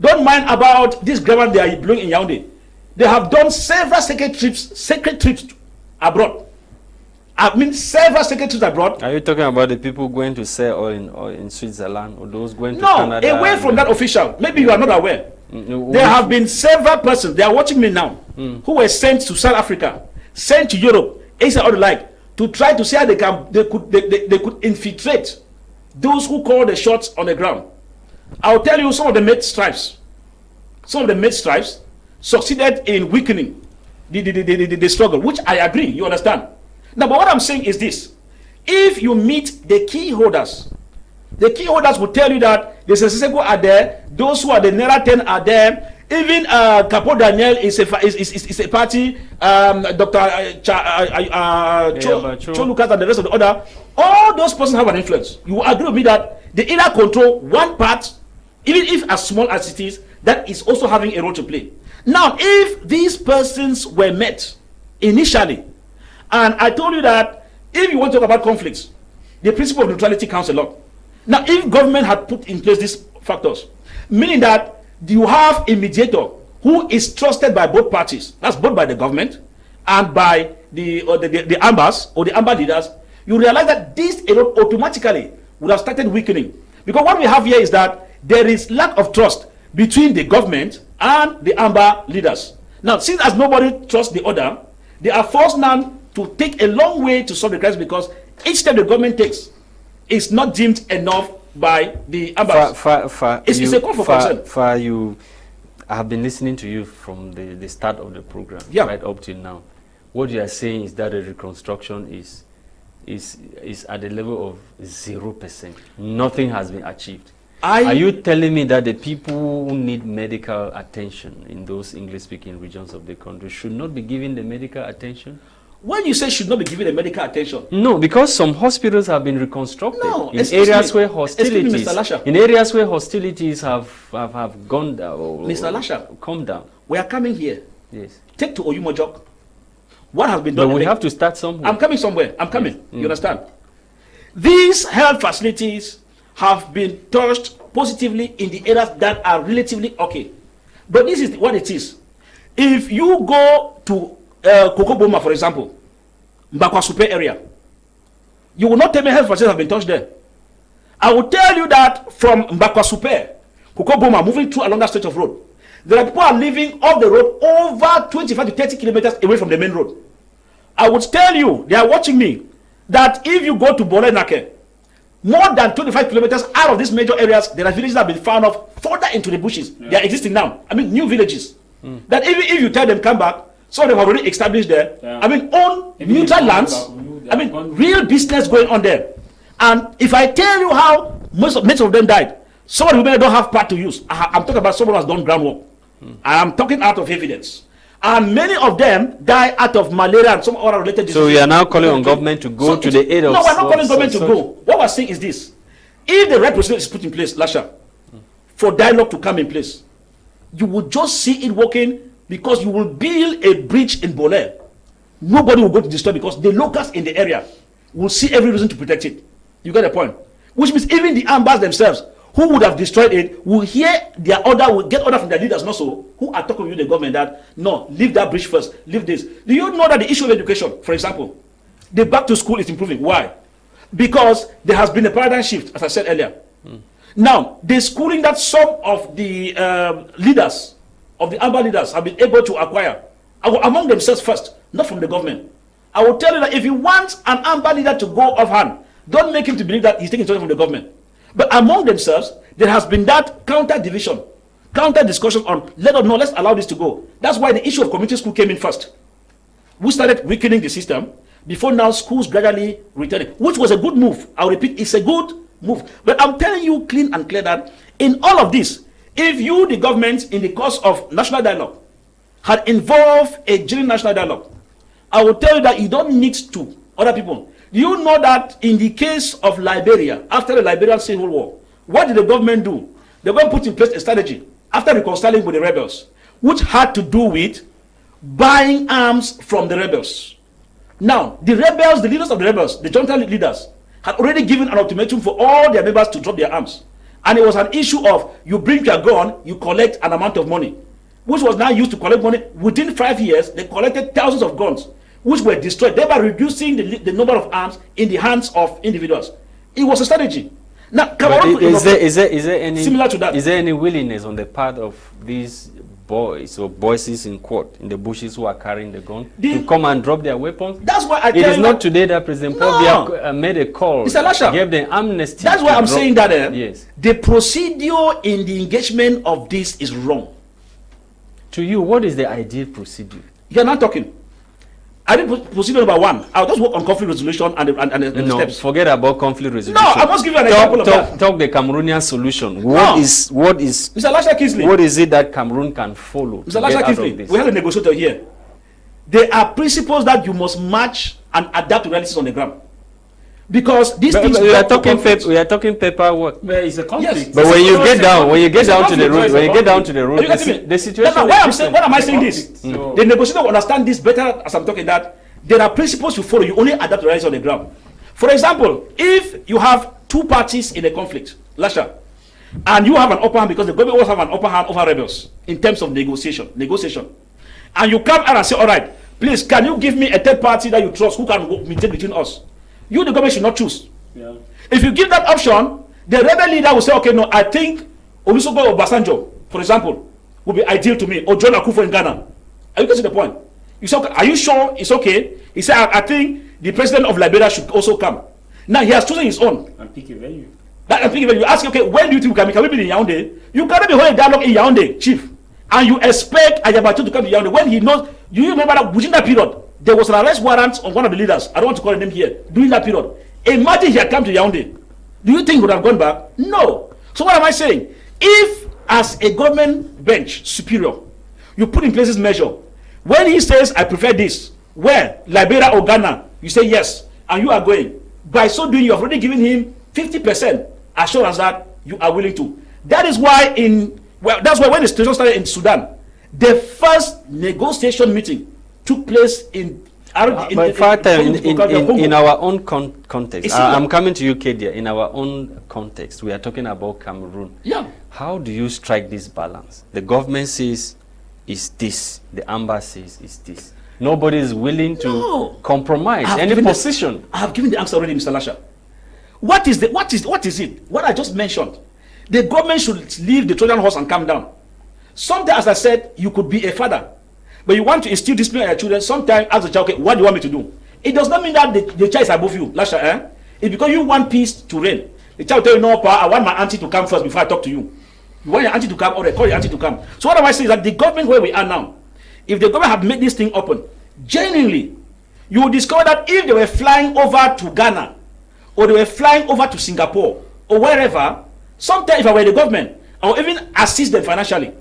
Don't mind about this government they are blowing in Yaoundé. They have done several secret trips abroad. I mean, several secret trips abroad. Are you talking about the people going to sell oil in Switzerland, or those going to Canada? No, away from that official. Maybe you are not aware. There have been several persons, they are watching me now, who were sent to South Africa, sent to Europe, Asia or the like, to try to see how they could infiltrate those who call the shots on the ground. I'll tell you, some of the mid stripes succeeded in weakening the struggle, which I agree, you understand. Now, but what I'm saying is this: if you meet the key holders, The key holders will tell you that the Seseko are there, those who are the Naira 10 are there. Even Capo Daniel is a party. Dr. Cho Lucas and the rest of the other. All those persons have an influence. You will agree with me that they either control one part, even if as small as it is, that is also having a role to play. Now, if these persons were met initially, and I told you that if you want to talk about conflicts, the principle of neutrality counts a lot. Now, if government had put in place these factors, meaning that you have a mediator who is trusted by both parties, that's both by the government and by the ambas or the amber leaders, you realize that this automatically would have started weakening. Because what we have here is that there is lack of trust between the government and the amber leaders. Now, since as nobody trusts the other, they are forced now to take a long way to solve the crisis, because each step the government takes is not deemed enough by the ambassadors. It's a call for concern. I have been listening to you from the start of the program, right up till now. What you are saying is that the reconstruction is at the level of 0%. Nothing has been achieved. Are you telling me that the people who need medical attention in those English-speaking regions of the country should not be given the medical attention? When you say should not be given the medical attention, no, because some hospitals have been reconstructed in areas where hostilities have gone down. Mr. Lasha, come down. We are coming here. Yes. Take to Oyumojok. What has been done? But we have to start somewhere. I'm coming somewhere. I'm coming. Yes. You understand? These health facilities have been touched positively in the areas that are relatively okay. But this is what it is. If you go to Kokoboma, for example, Mbakwa Super area, you will not tell me health facilities have been touched there. I will tell you that from Mbakwa Super, Kokoboma, moving through along that stretch of road, there are people are living off the road over 25 to 30 kilometers away from the main road. I would tell you, they are watching me, that if you go to Bolenake, more than 25 kilometers out of these major areas, there are villages that have been found off further into the bushes. Yeah. They are existing now. I mean, new villages. That even if you tell them come back, some of them have already established there. Yeah. I mean, own neutral lands. I mean, real business going on there. And if I tell you how most of them died, some of the women don't have part to use. I'm talking about someone who has done groundwork. I am talking out of evidence. And many of them die out of malaria and some other related diseases. So we are now calling on government to go to the aid of... No, we're not calling government to go. What we're saying is this. If the right procedure is put in place, Lasha, for dialogue to come in place, you will just see it working, because you will build a bridge in Bole. Nobody will go to destroy, because the locals in the area will see every reason to protect it. You get the point? Which means even the ambas themselves, who would have destroyed it, will hear their order, will get order from their leaders, not so, who are talking with the government that, no, leave that bridge first, leave this. Do you know that the issue of education, for example, the back to school is improving? Why? Because there has been a paradigm shift, as I said earlier. Now, the schooling that some of the leaders, of the amber leaders, have been able to acquire among themselves first, not from the government. I will tell you that if you want an amber leader to go offhand, don't make him to believe that he's taking something from the government. But among themselves, there has been that counter division, counter discussion on let's allow this to go. That's why the issue of community school came in first. We started weakening the system before now schools gradually returning, which was a good move. I'll repeat, it's a good move. But I'm telling you clean and clear that in all of this, if you, the government, in the course of national dialogue, had involved a genuine national dialogue, I will tell you that you don't need to other people. Do you know that in the case of Liberia, after the Liberian Civil War, what did the government do? The government put in place a strategy after reconciling with the rebels, which had to do with buying arms from the rebels. Now, the rebels, the leaders of the rebels, the junta leaders, had already given an ultimatum for all their members to drop their arms. And it was an issue of, you bring your gun, you collect an amount of money, which was now used to collect money. Within 5 years, they collected thousands of guns, which were destroyed, thereby reducing the number of arms in the hands of individuals. It was a strategy. Now, is there any similar to that? Is there any willingness on the part of these boys or boys in court in the bushes who are carrying the gun to come and drop their weapons? That's why I tell you. It is not today that President Paul made a call. Mr. Lasha, gave the amnesty. That's why I'm saying that yes, the procedure in the engagement of this is wrong. To you, what is the ideal procedure? You're not talking. I didn't procedure number one. I'll just work on conflict resolution and the No, steps. forget about conflict resolution. No, I must give you an example of that. Talk the Cameroonian solution. What is Mr. Lasha Kisley. What is it that Cameroon can follow? Mr. Lasha Kisley, we have a negotiator here. There are principles that you must match and adapt to realities on the ground. Because these things we are talking paperwork. Well, it's a conflict. Yes. But when you get down to the road, the situation. Why am I saying this? No. The negotiator will understand this better as I'm talking, that there are principles you follow. You only adapt to realities on the ground. For example, if you have two parties in a conflict, Lasha, and you have an upper hand because the government also have an upper hand over rebels in terms of negotiation, and you come out and say, all right, please, can you give me a third party that you trust who can mediate between us? You, the government, should not choose. Yeah. If you give that option, the rebel leader will say, okay, no, I think Olusegun Obasanjo, for example, would be ideal to me, or John Akufo in Ghana. Are you getting the point? You say, okay, are you sure it's okay? He said, I think the president of Liberia should also come. Now he has chosen his own. And pick a venue. You ask, okay, when do you think can we be in Yaoundé? You cannot be holding dialogue in Yaoundé, chief. And you expect Ajabatu to come to Yaoundé when he knows. Do you remember that within that period, there was an arrest warrant on one of the leaders? I don't want to call his name here. During that period, imagine he had come to Yaoundé. Do you think he would have gone back? No. So what am I saying? If, as a government bench superior, you put in place this measure, when he says, I prefer this, where Liberia or Ghana, you say yes, and you are going. By so doing, you have already given him 50% assurance that you are willing to. That is why that's why when the situation started in Sudan, the first negotiation meeting took place in our own context. I'm coming to you, Kedia. In our own context, we are talking about Cameroon. Yeah. How do you strike this balance? The government says is this, the embassy says is this. Nobody is willing to compromise any position. I have given the answer already, Mr. Lasha. What is it? What I just mentioned. The government should leave the Trojan horse and calm down. Sometimes, as I said, you could be a father, but you want to instill discipline on your children. Sometimes ask the child, okay, what do you want me to do? It does not mean that the child is above you, Lasha. It's because you want peace to reign. The child tell you, no, Pa, I want my auntie to come first before I talk to you. You want your auntie to come, or they call your auntie to come. So what am I saying is that the government where we are now, if the government have made this thing open, genuinely, you will discover that if they were flying over to Ghana, or they were flying over to Singapore, or wherever, sometimes if I were the government, I will even assist them financially.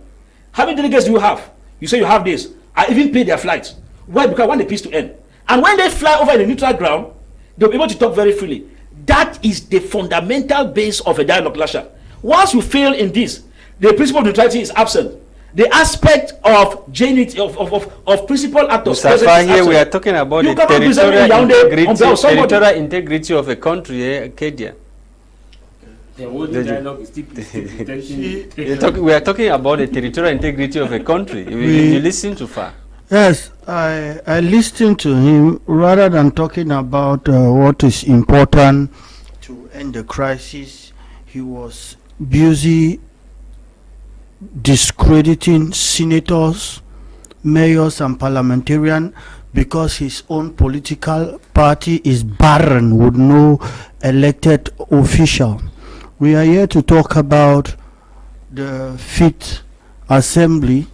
How many delegates do you have? You say you have this. I even pay their flights. Why? Because I want the peace to end. And when they fly over in the neutral ground, they'll be able to talk very freely. That is the fundamental base of a dialogue, Lasha. Once you fail in this, the principle of neutrality is absent. The aspect of genuinity of principal act of Mustafa, here we are talking about the territorial integrity of a country, Kedia. We are talking about the territorial integrity of a country. You listen to Fah. Yes, I listened to him rather than talking about what is important to end the crisis. He was busy discrediting senators, mayors, and parliamentarians because his own political party is barren with no elected official. We are here to talk about the Fifth Assembly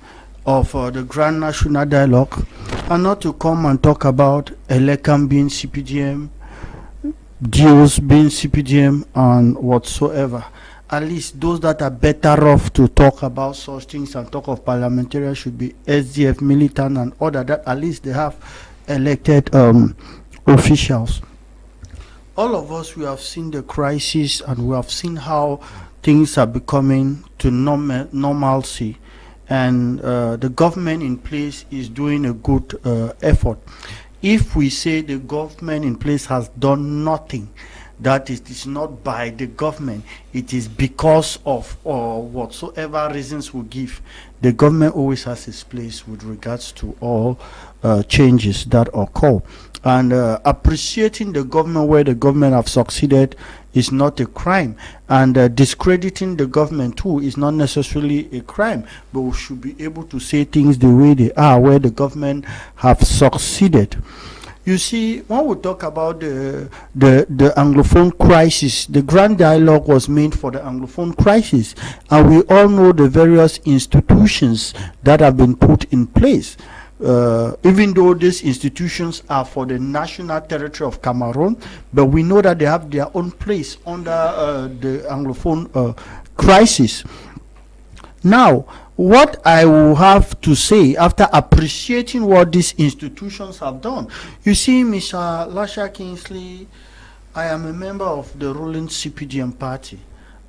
of the Grand National Dialogue, and not to come and talk about Elekam being CPDM, deals being CPDM, and whatsoever. At least those that are better off to talk about such things and talk of parliamentarians should be SDF, militant, and other, that at least they have elected officials. All of us, we have seen the crisis and we have seen how things are becoming to normalcy, and the government in place is doing a good effort. If we say the government in place has done nothing, that it is not by the government, it is because of whatsoever reasons we give. The government always has its place with regards to all changes that occur. And appreciating the government where the government have succeeded is not a crime. And discrediting the government too is not necessarily a crime. But we should be able to say things the way they are where the government have succeeded. You see, when we talk about the Anglophone crisis, the Grand Dialogue was made for the Anglophone crisis, and we all know the various institutions that have been put in place. even though these institutions are for the national territory of Cameroon, but we know that they have their own place under the Anglophone crisis. Now, what I will have to say after appreciating what these institutions have done, you see, Mr. Lasha Kingsley, I am a member of the ruling CPDM party.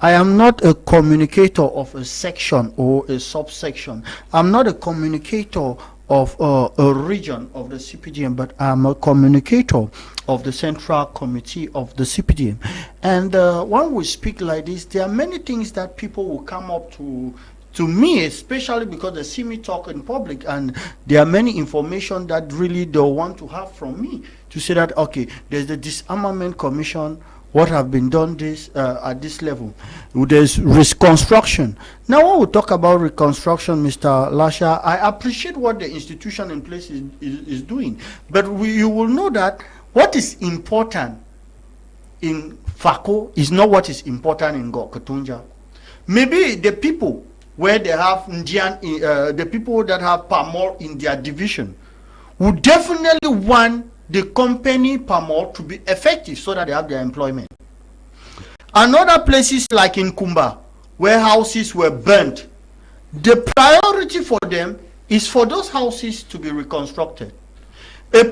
I am not a communicator of a section or a subsection. I'm not a communicator of a region of the CPDM, but I'm a communicator of the Central Committee of the CPDM. And when we speak like this, there are many things that people will come up to me, especially because they see me talk in public, and there are many information that really they want to have from me to say that, okay, there's the Disarmament Commission, what have been done this at this level. There's reconstruction. Now when we talk about reconstruction, Mr. Lasha, I appreciate what the institution in place is doing, but you will know that what is important in FACO is not what is important in Katunja. Maybe the people where they have Indian, the people that have Pamol in their division would definitely want the company Pamol to be effective so that they have their employment. And other places like in Kumba, where houses were burnt, the priority for them is for those houses to be reconstructed.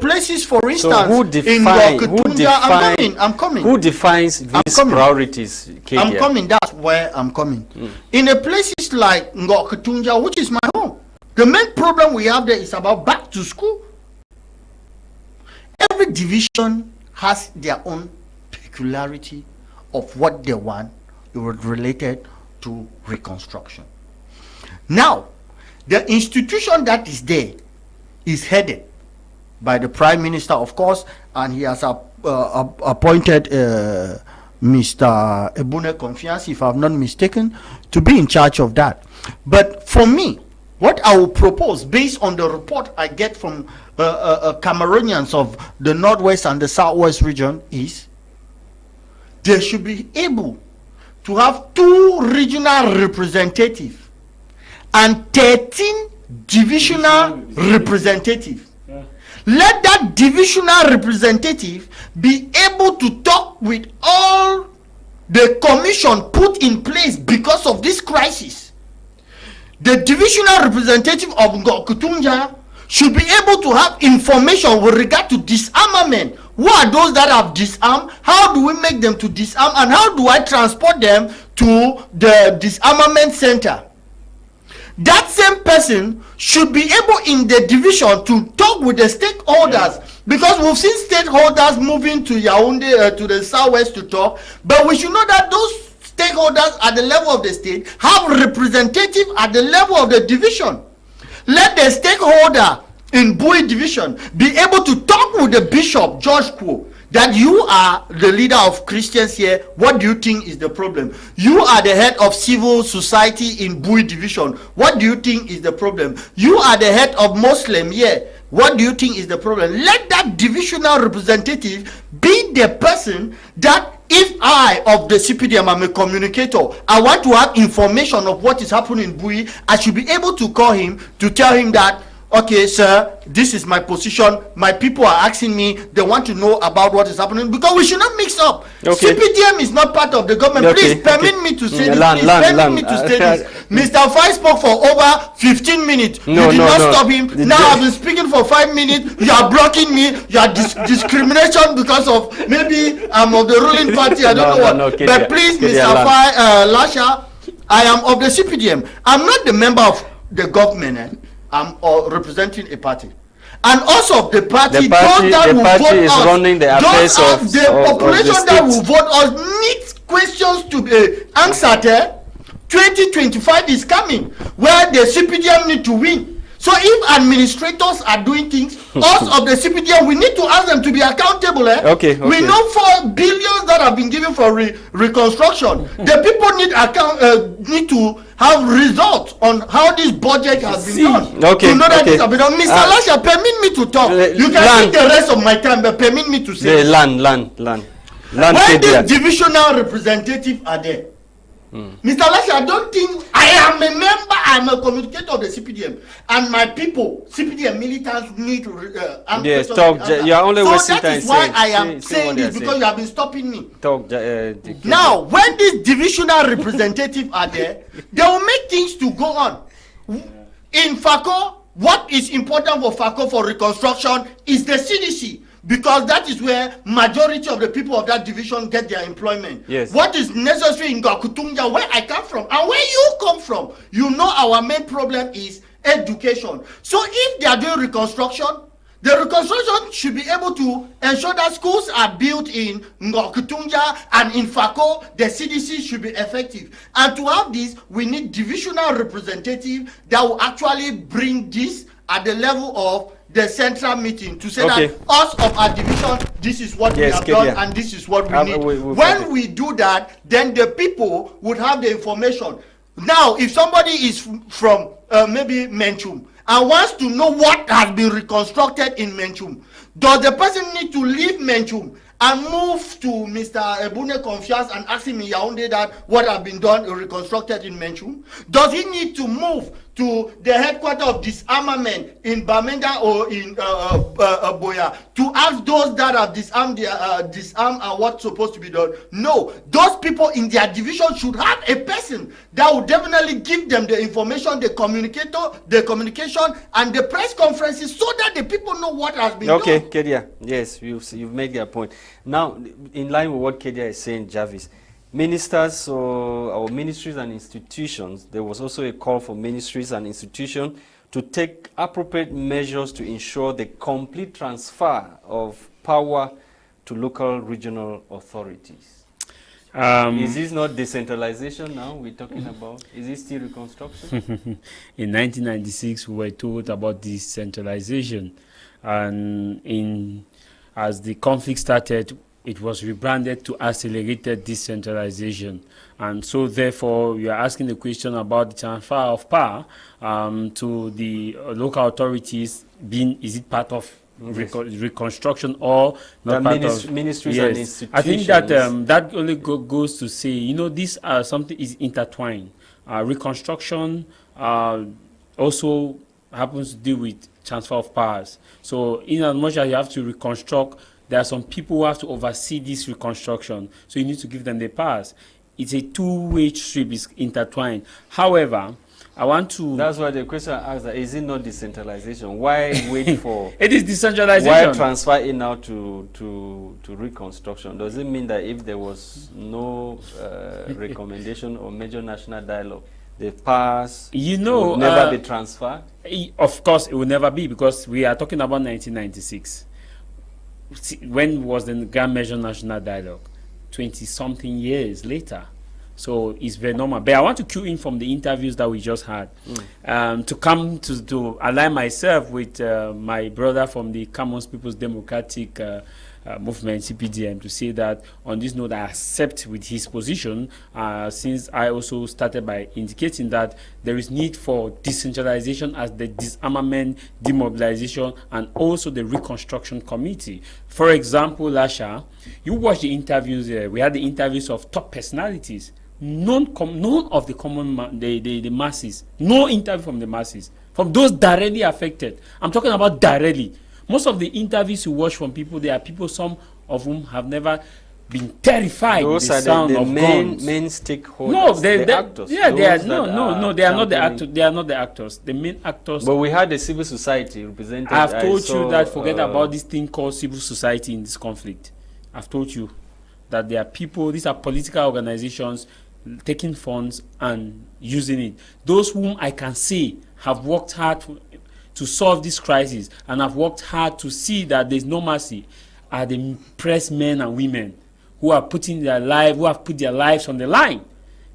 Places, for instance, so who I'm coming. Who defines these priorities, Kedia? I'm coming, that's where I'm coming. In a places like Ngoketunja, which is my home, the main problem we have there is about back to school. Every division has their own peculiarity of what they want related to reconstruction. Now, the institution that is there is headed by the Prime Minister, of course, and he has appointed Mr. Ebune Confiance, if I'm not mistaken, to be in charge of that. But for me, what I will propose, based on the report I get from Cameroonians of the Northwest and the Southwest region, is they should be able to have 2 regional representatives and 13 divisional representatives. Let that divisional representative be able to talk with all the commission put in place because of this crisis. The divisional representative of Ngoketunja should be able to have information with regard to disarmament. Who are those that have disarmed? How do we make them to disarm? And how do I transport them to the disarmament center? That same person should be able in the division to talk with the stakeholders, because we've seen stakeholders moving to Yaoundé, to the southwest to talk, but we should know that those stakeholders at the level of the state have representative at the level of the division. Let the stakeholder in Bui division be able to talk with the bishop, George Kwo, that you are the leader of Christians here. What do you think is the problem? You are the head of civil society in Bui division. What do you think is the problem? You are the head of Muslim here. What do you think is the problem? Let that divisional representative be the person that, if I, of the CPDM, am a communicator, I want to have information of what is happening in Bui, I should be able to call him to tell him that, okay, sir, this is my position. My people are asking me, they want to know about what is happening, because we should not mix up. Okay. CPDM is not part of the government. Okay. Please permit me to say this. Permit me to say this. Mr. Fai spoke for over 15 minutes. You did not stop him. Now I've been speaking for 5 minutes. You are blocking me. You are discrimination because of maybe I'm of the ruling party. I don't know what. But please, Mr. Fai Lasha, I am of the CPDM. I'm not the member of the government. I'm representing a party, and also the party, those that will vote us, running the affairs of the population that will vote us needs questions to be answered. 2025 is coming, where the CPDM need to win. So if administrators are doing things, us of the CPDM, we need to ask them to be accountable. Okay. We know for billions that have been given for reconstruction. The people need to have results on how this budget has been done. Okay. To know that this has been done. Mr. Lasha, permit me to talk. You can take the rest of my time, but permit me to say. Land. When the divisional representatives are there, Mr. Lasha, I don't think I am a member, I'm a communicator of the CPDM, and my people, CPDM militants need to yes, talk. You are only wasting time. So that is why I am saying this, because you have been stopping me. Talk. Now, when these divisional representatives are there, they will make things to go on. In FACO, what is important for FACO for reconstruction is the CDC, because that is where majority of the people of that division get their employment. Yes. What is necessary in Gakutunja, where I come from and where you come from, you know our main problem is education. So if they are doing reconstruction, the reconstruction should be able to ensure that schools are built in Gakutunja and in FACO, the CDC should be effective. And to have this, we need divisional representative that will actually bring this at the level of the central meeting to say that us of our division, this is what we have done and this is what we need. When we do that, then the people would have the information. Now, if somebody is from maybe Menchum and wants to know what has been reconstructed in Menchum, does the person need to leave Menchum and move to Mr. Ebune Confiance and ask him in Yaoundé that what has been done or reconstructed in Menchum? Does he need to move to the headquarters of disarmament in Bamenda or in Boya to ask those that have disarmed and what's supposed to be done? No, those people in their division should have a person that will definitely give them the information, the communication, and the press conferences so that the people know what has been done. Okay, Kedia, yes, you've made your point. Now, in line with what Kedia is saying, Javis, ministers or our ministries and institutions, there was also a call for ministries and institutions to take appropriate measures to ensure the complete transfer of power to local regional authorities. Is this not decentralization now we're talking about? Is it still reconstruction? In 1996, we were told about decentralization, and as the conflict started, it was rebranded to accelerated decentralization. And so therefore, we are asking the question about the transfer of power to the local authorities. Is it part of reconstruction or not part of ministries and institutions? I think that that only goes to say, you know, these are something is intertwined. Reconstruction also happens to deal with transfer of powers. So in as much as you have to reconstruct, there are some people who have to oversee this reconstruction. So you need to give them the powers. It's a two-way street, it's intertwined. However, I want to... That's why the question I asked, is it not decentralization? Why wait for... It is decentralization. Why transfer it now to reconstruction? Does it mean that if there was no recommendation or major national dialogue, the powers would never be transferred? Of course, it will never be, because we are talking about 1996. When was the Grand Measure National Dialogue? 20-something years later. So it's very normal. But I want to cue in from the interviews that we just had to come to align myself with my brother from the Commons People's Democratic Movement, CPDM, to say that on this note, I accept with his position, since I also started by indicating that there is need for decentralization as the disarmament, demobilization, and also the reconstruction committee. For example, Lasha, you watch the interviews there. We had the interviews of top personalities. None of the masses, no interview from the masses, from those directly affected. I'm talking about directly. Most of the interviews you watch from people, there are people, some of whom have never been terrified with the sound of guns. Main stakeholders. No, the actors. Yeah, they are they are not the actors. They are not the actors. The main actors. But we had the civil society represented. I've told you that forget about this thing called civil society in this conflict. I've told you that there are people. These are political organizations taking funds and using it. Those whom I can say have worked hard to solve this crisis and have worked hard to see that there's no mercy are the pressed men and women who are putting their life, who have put their lives on the line,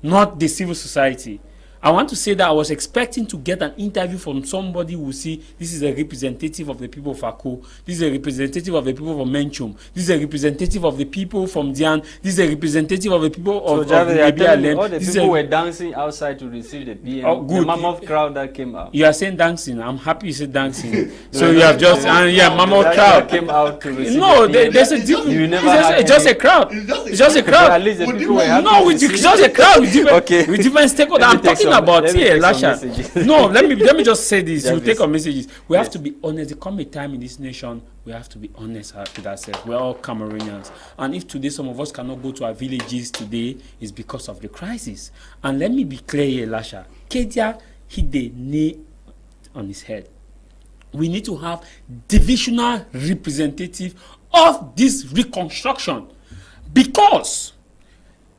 not the civil society. I want to say that I was expecting to get an interview from somebody who will see this is a representative of the people of Ako, this is a representative of the people from Menchum, this is a representative of the people from Dian, this is a representative of the people of all the this people were dancing outside to receive the PM. Oh, good. The mammoth crowd that came out. You are saying dancing. I'm happy you said dancing. So you have just mammoth crowd came out to receive no, the PM. there's a difference. It's just a crowd. It's just a crowd. At least the people were happy No, it's just a crowd with different, Okay. with different stakeholders. I'm talking about here, Lasha. No, let me just say this. You take our messages. We have to be honest. There come a time in this nation we have to be honest with ourselves. We're all Cameroonians, and if today some of us cannot go to our villages today, it's because of the crisis. And let me be clear here, Lasha. Kedia hit the nail on his head. We need to have divisional representative of this reconstruction, because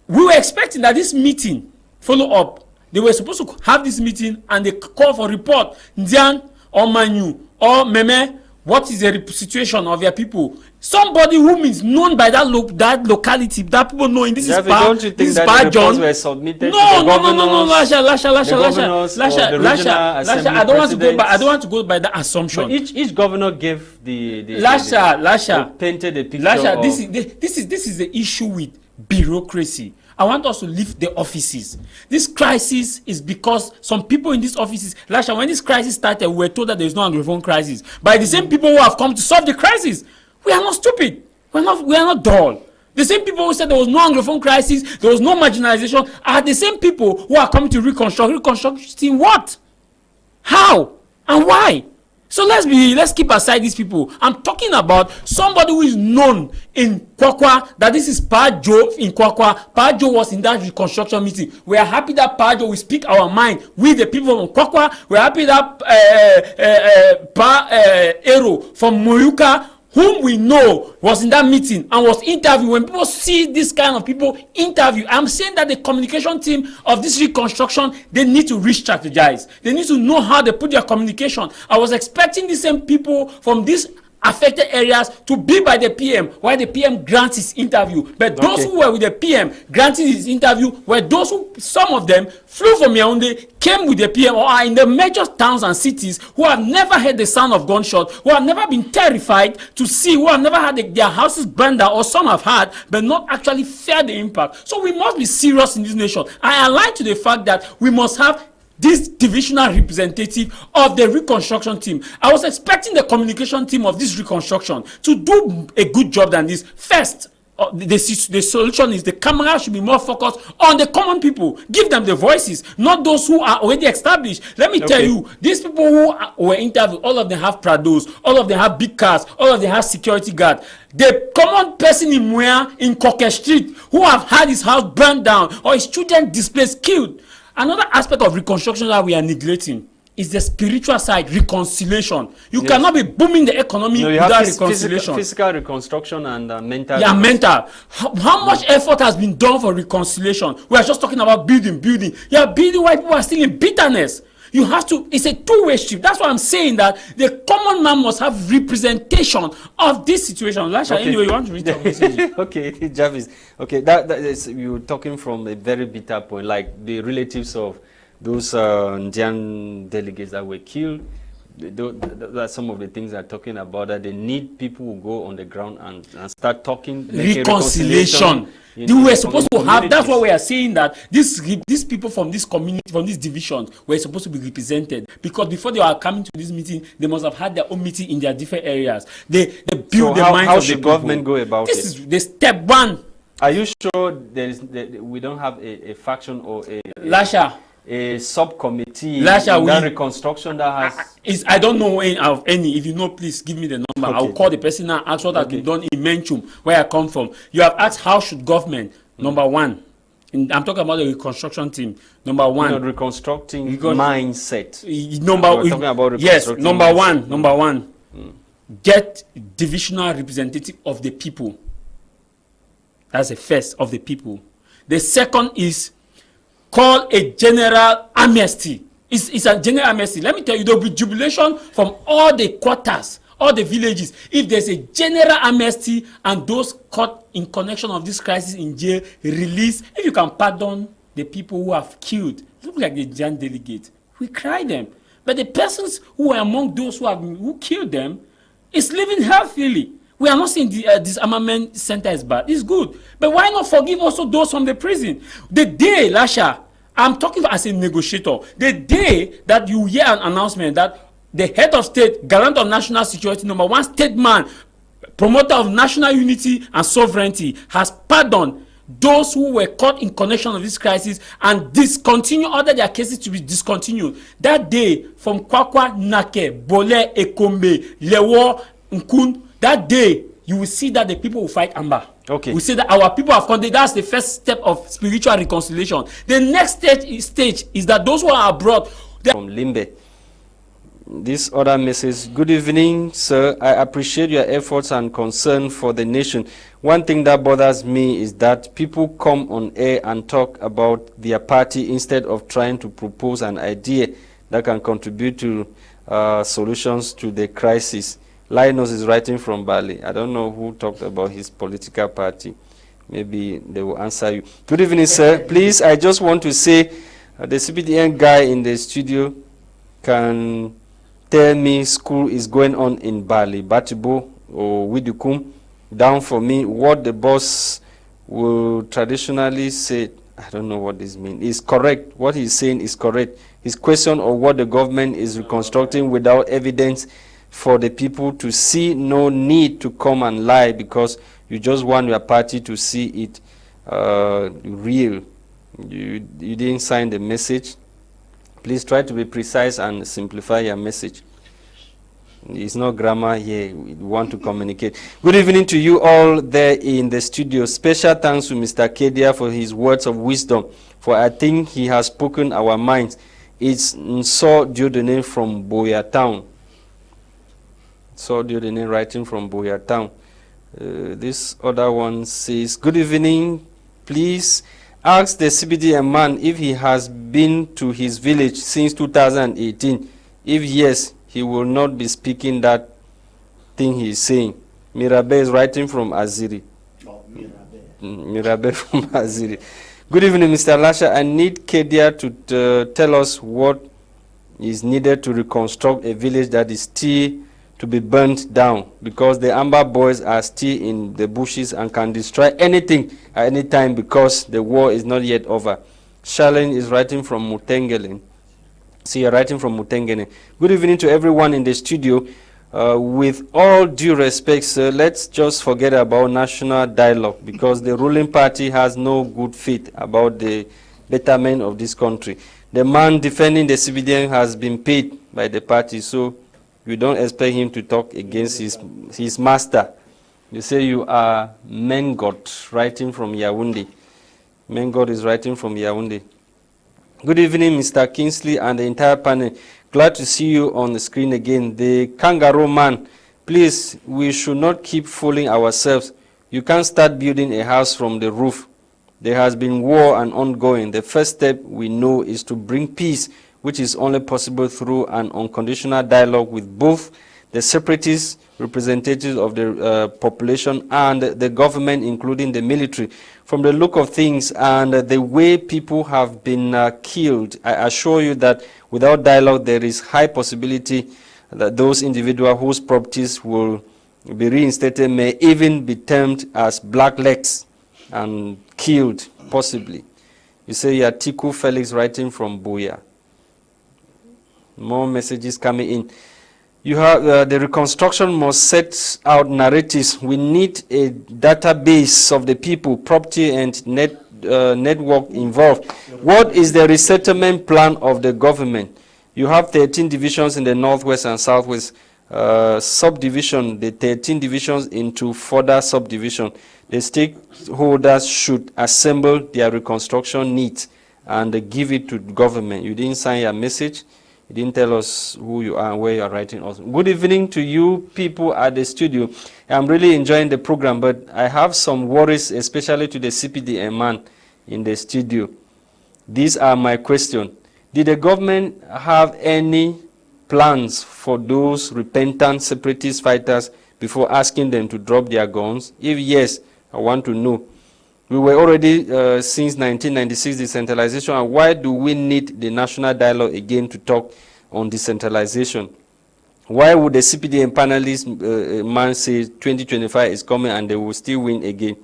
we were expecting that this meeting follow up. They were supposed to have this meeting and they call for report. Ndian or Manu or Meme, what is the situation of your people? Somebody who is known by that locality, that people know in this is bad. Don't you think that the reports were submitted to the governors? No, Lasha. I don't want to go by that assumption. But each governor gave Lasha painted a picture. Lasha, this is the issue with bureaucracy. I want us to leave the offices. This crisis is because some people in these offices, Lasha, when this crisis started, we were told that there is no Anglophone crisis. By the same people who have come to solve the crisis. We are not stupid. We are not dull. The same people who said there was no Anglophone crisis, there was no marginalization, are the same people who are coming to reconstructing what? How? And why? So let's keep aside these people. I'm talking about somebody who is known in Kwakwa, that this is Pajo in Kwakwa. Pajo was in that reconstruction meeting. We are happy that Pajo will speak our mind with the people from Kwakwa. We are happy that Ero from Moyuka, whom we know was in that meeting and was interviewed. When people see this kind of people interview, I'm saying that the communication team of this reconstruction, they need to re-strategize. They need to know how they put their communication. I was expecting the same people from these affected areas to be by the PM while the PM grants his interview. But those who were with the PM granting his interview were those who, some of them, flew from Yaoundé, came with the PM, or are in the major towns and cities, who have never heard the sound of gunshot, who have never been terrified to see, who have never had their houses burned down, or some have had, but not actually felt the impact. So we must be serious in this nation. I align to the fact that we must have this divisional representative of the reconstruction team. I was expecting the communication team of this reconstruction to do a good job than this. First, the solution is the camera should be more focused on the common people. Give them the voices, not those who are already established. Let me tell you, these people who were interviewed, all of them have Prados, all of them have big cars, all of them have security guard. The common person in Muya, in Koke Street, who have had his house burned down or his children displaced, killed. Another aspect of reconstruction that we are neglecting is the spiritual side, reconciliation. You cannot be booming the economy without reconciliation. Physical reconstruction and mental. Yeah, mental. How much effort has been done for reconciliation? We are just talking about building. You are building while people are still in bitterness. You have to, it's a two-way street. That's why I'm saying that the common man must have representation of this situation. Lasha, anyway, you want to read your message? Okay, Javis. Okay, that is, you're talking from a very bitter point, like the relatives of those Indian delegates that were killed. That's some of the things they're talking about, that they need people who go on the ground and start talking. Reconciliation. We were supposed to have, that's why we are saying that these people from this community, from these divisions, were supposed to be represented. Because before they are coming to this meeting, they must have had their own meeting in their different areas. They build the minds of the people. How should government go about it? This is the step one. Are you sure we don't have a faction or Lasha, a subcommittee Lasha, in that reconstruction that has... I don't know of any. If you know, please give me the number. I'll call the person and ask what has been done in Menchum, where I come from. You have asked how should government, number one. I'm talking about the reconstruction team. Number one. Reconstructing mindset. Talking about yes, number one. Get divisional representative of the people. That's the first, of the people. The second is call a general amnesty. It's a general amnesty. Let me tell you, there will be jubilation from all the quarters, all the villages. If there's a general amnesty and those caught in connection of this crisis in jail, release, if you can pardon the people who have killed look like a giant delegate. We cry them. But the persons who are among those who killed them is living healthily. We are not saying the disarmament center is bad. It's good. But why not forgive also those from the prison? The day, Lasha, I'm talking as a negotiator, the day that you hear an announcement that the head of state, guarantor of national security, #1 state man, promoter of national unity and sovereignty, has pardoned those who were caught in connection of this crisis and order their cases to be discontinued. That day, from Kwakwa, Nake, Bole, Ekombe, Lewo, Nkun, that day, you will see that the people will fight Amba. Okay. We say that our people have come. That's the first step of spiritual reconciliation. The next stage is that those who are abroad. From Limbe. This other message. Good evening, sir. I appreciate your efforts and concern for the nation. One thing that bothers me is that people come on air and talk about their party instead of trying to propose an idea that can contribute to solutions to the crisis. Linus is writing from Bali. I don't know who talked about his political party. Maybe they will answer you. Good evening, sir. Please, I just want to say the CPDN guy in the studio can tell me school is going on in Bali, Batibo or Widukum, down for me. What the boss will traditionally say, I don't know what this means, is correct. What he's saying is correct. His question of what the government is reconstructing without evidence for the people to see, no need to come and lie because you just want your party to see it real. You didn't sign the message. Please try to be precise and simplify your message. It's not grammar here. We want to communicate. Good evening to you all there in the studio. Special thanks to Mr. Kedia for his words of wisdom, for I think he has spoken our minds. It's Nso Diodene from Boya Town. So Diodene writing from Boya Town. This other one says, good evening. Please ask the CBDM man if he has been to his village since 2018. If yes, he will not be speaking that thing he is saying. Mirabe is writing from Aziri. Oh, Mirabe from Aziri. Good evening, Mr. Lasha. I need Kedia to tell us what is needed to reconstruct a village that is still to be burnt down, because the Amber boys are still in the bushes and can destroy anything at any time because the war is not yet over. Charlene is writing from Mutengelen. See, you're writing from Mutengelen. Good evening to everyone in the studio. With all due respect, sir, let's just forget about national dialogue because the ruling party has no good faith about the betterment of this country. The man defending the CBDN has been paid by the party, so you don't expect him to talk against his master. You say you are Mengot, writing from Yaoundé. Mengot is writing from Yaoundé. Good evening, Mr. Kingsley and the entire panel. Glad to see you on the screen again. The kangaroo man, please, we should not keep fooling ourselves. You can't start building a house from the roof. There has been war and ongoing. The first step we know is to bring peace, which is only possible through an unconditional dialogue with both the separatist representatives of the population and the government, including the military. From the look of things and the way people have been killed, I assure you that without dialogue, there is high possibility that those individuals whose properties will be reinstated may even be termed as blacklegs and killed, possibly. You say Yatiku Felix writing from Buya. More messages coming in. You have the reconstruction must set out narratives. We need a database of the people, property, and network involved. What is the resettlement plan of the government? You have 13 divisions in the northwest and southwest. Subdivision, the 13 divisions into further subdivision. The stakeholders should assemble their reconstruction needs and give it to the government. You didn't sign your message. You didn't tell us who you are and where you are writing also. Good evening to you people at the studio. I'm really enjoying the program, but I have some worries, especially to the CPDM man in the studio. These are my questions. Did the government have any plans for those repentant separatist fighters before asking them to drop their guns? If yes, I want to know. We were already, since 1996, decentralization. And why do we need the national dialogue again to talk on decentralization? Why would the CPDM panelist man say 2025 is coming and they will still win again?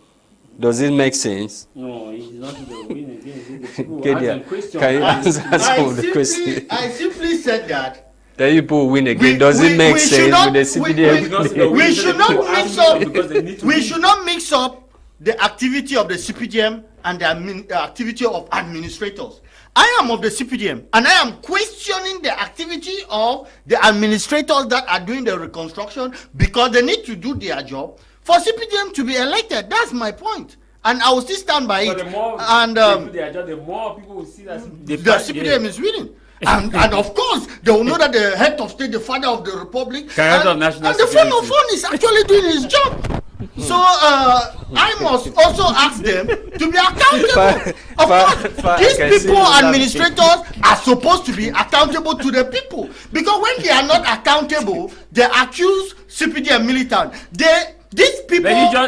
Does it make sense? No, he's not going to win again. Kedia, can you answer some of the questions? I simply said that. The people will win again. Does it make sense with the CPDM? We should not mix up. We should not mix up the activity of the CPDM and the activity of administrators. I am of the CPDM, and I am questioning the activity of the administrators that are doing the reconstruction because they need to do their job for CPDM to be elected. That's my point, and I will still stand by it. The more and they do their job, the more people will see that the CPDM is winning. And of course, they will know that the head of state, the father of the republic, and the fun of fun is actually doing his job. So I must also ask them to be accountable. Of course, these people, administrators, are supposed to be accountable to the people. Because when they are not accountable, they accuse CPDM militant. These people, the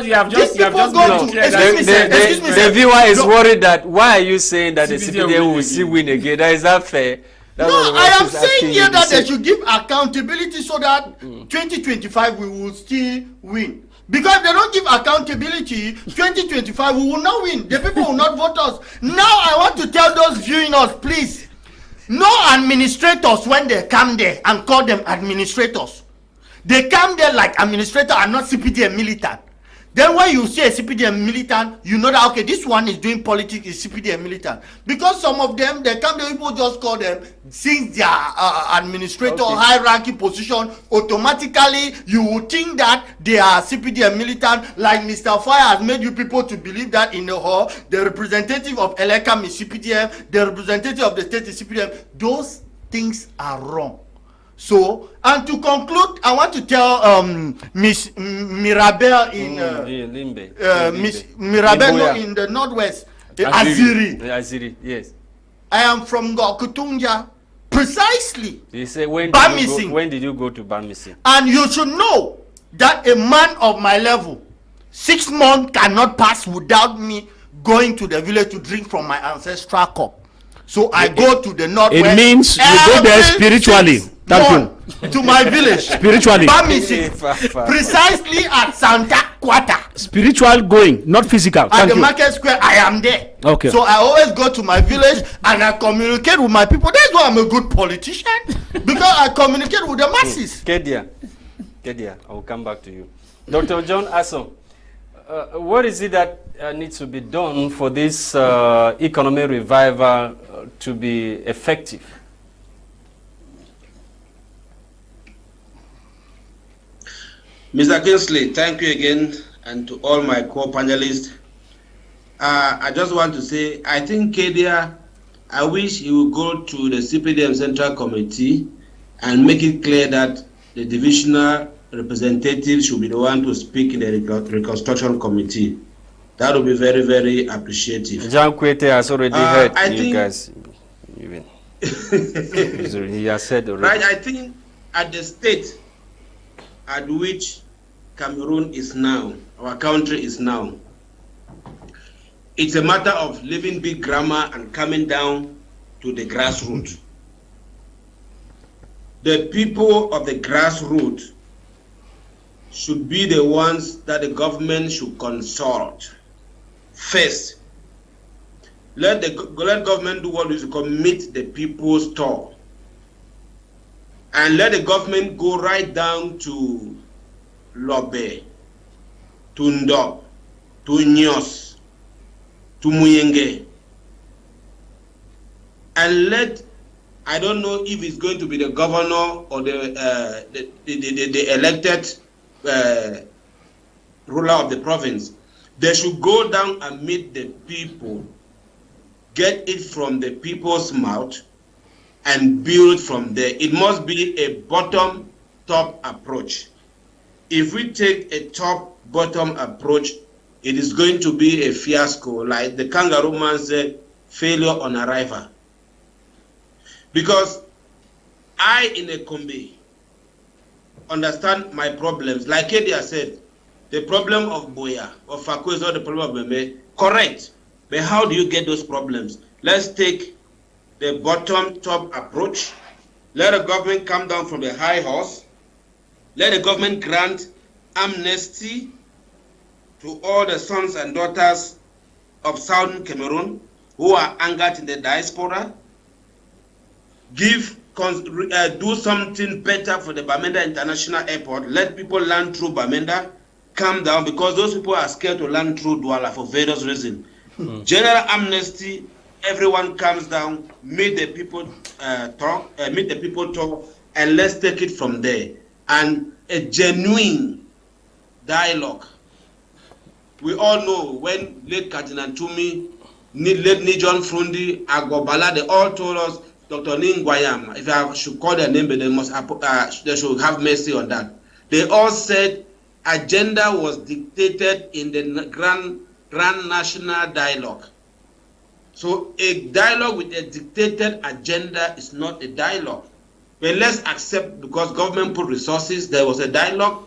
viewer is worried that why are you saying that the CPDM will still win again? Is that fair? No, I am saying here that they should give accountability so that 2025 we will still win. Because if they don't give accountability, 2025 we will not win. The people will not vote us. Now I want to tell those viewing us, please, no administrators when they come there and call them administrators. They come there like administrator and not CPDM militant. Then when you see a CPDM militant, you know that, okay, this one is doing politics, is CPDM militant. Because some of them, they come there, people just call them, since their administrator high-ranking position, automatically you would think that they are CPDM militant, like Mr. Fire has made you people to believe that in the hall, the representative of Elekam is CPDM, the representative of the state is CPDM. Those things are wrong. So, and to conclude, I want to tell Miss Mirabel in Miss Mirabel in the northwest, Aziri, yes. I am from Gokutunja, precisely. You say when did you go to Bamising? And you should know that a man of my level, 6 months cannot pass without me going to the village to drink from my ancestral cup. So I go to the northwest. It means you go there spiritually. To my village. Spiritually. Precisely at Santa Quata. Spiritual going, not physical. At the market square, I am there. Okay. So I always go to my village and I communicate with my people. That's why I'm a good politician. Because I communicate with the masses. Kedia, I will come back to you. Dr. John Assong, what is it that needs to be done for this economic revival to be effective? Mr. Kingsley, thank you again, and to all my co-panelists. I just want to say, I think Kedia, I wish he would go to the CPDM Central Committee and make it clear that the divisional representative should be the one to speak in the Reconstruction Committee. That would be very, very appreciative. John Kwete has already heard you guys. Even. He has said already. Right, I think at the state at which Cameroon is now, our country is now, it's a matter of leaving big grammar and coming down to the grassroots. The people of the grassroots should be the ones that the government should consult first. Let government do what is called meet the people's talk. And let the government go right down to Lobe, to Ndop, to Nyos, to Muyenge. And let, I don't know if it's going to be the governor or the elected ruler of the province. They should go down and meet the people, get it from the people's mouth, and build from there. It must be a bottom-top approach. If we take a top-bottom approach, it is going to be a fiasco, like the kangaroo man said, failure on arrival. Because I, in a combi, understand my problems. Like Kedia said, the problem of Buea or Faku is not the problem of Meme. Correct. But how do you get those problems? Let's take the bottom-top approach. Let the government come down from the high horse. Let the government grant amnesty to all the sons and daughters of Southern Cameroon who are angered in the diaspora. Do something better for the Bamenda International Airport. Let people land through Bamenda. Calm down, because those people are scared to land through Douala for various reasons. General amnesty, everyone comes down, meet the people talk, and let's take it from there. And a genuine dialogue. We all know when late Kardinal Tumi, late Nijon Frundi, Agobala, they all told us, Dr. Ningwayam, if I should call their name, but they should have mercy on that. They all said agenda was dictated in the grand national dialogue. So a dialogue with a dictated agenda is not a dialogue. But let's accept, because government put resources, there was a dialogue,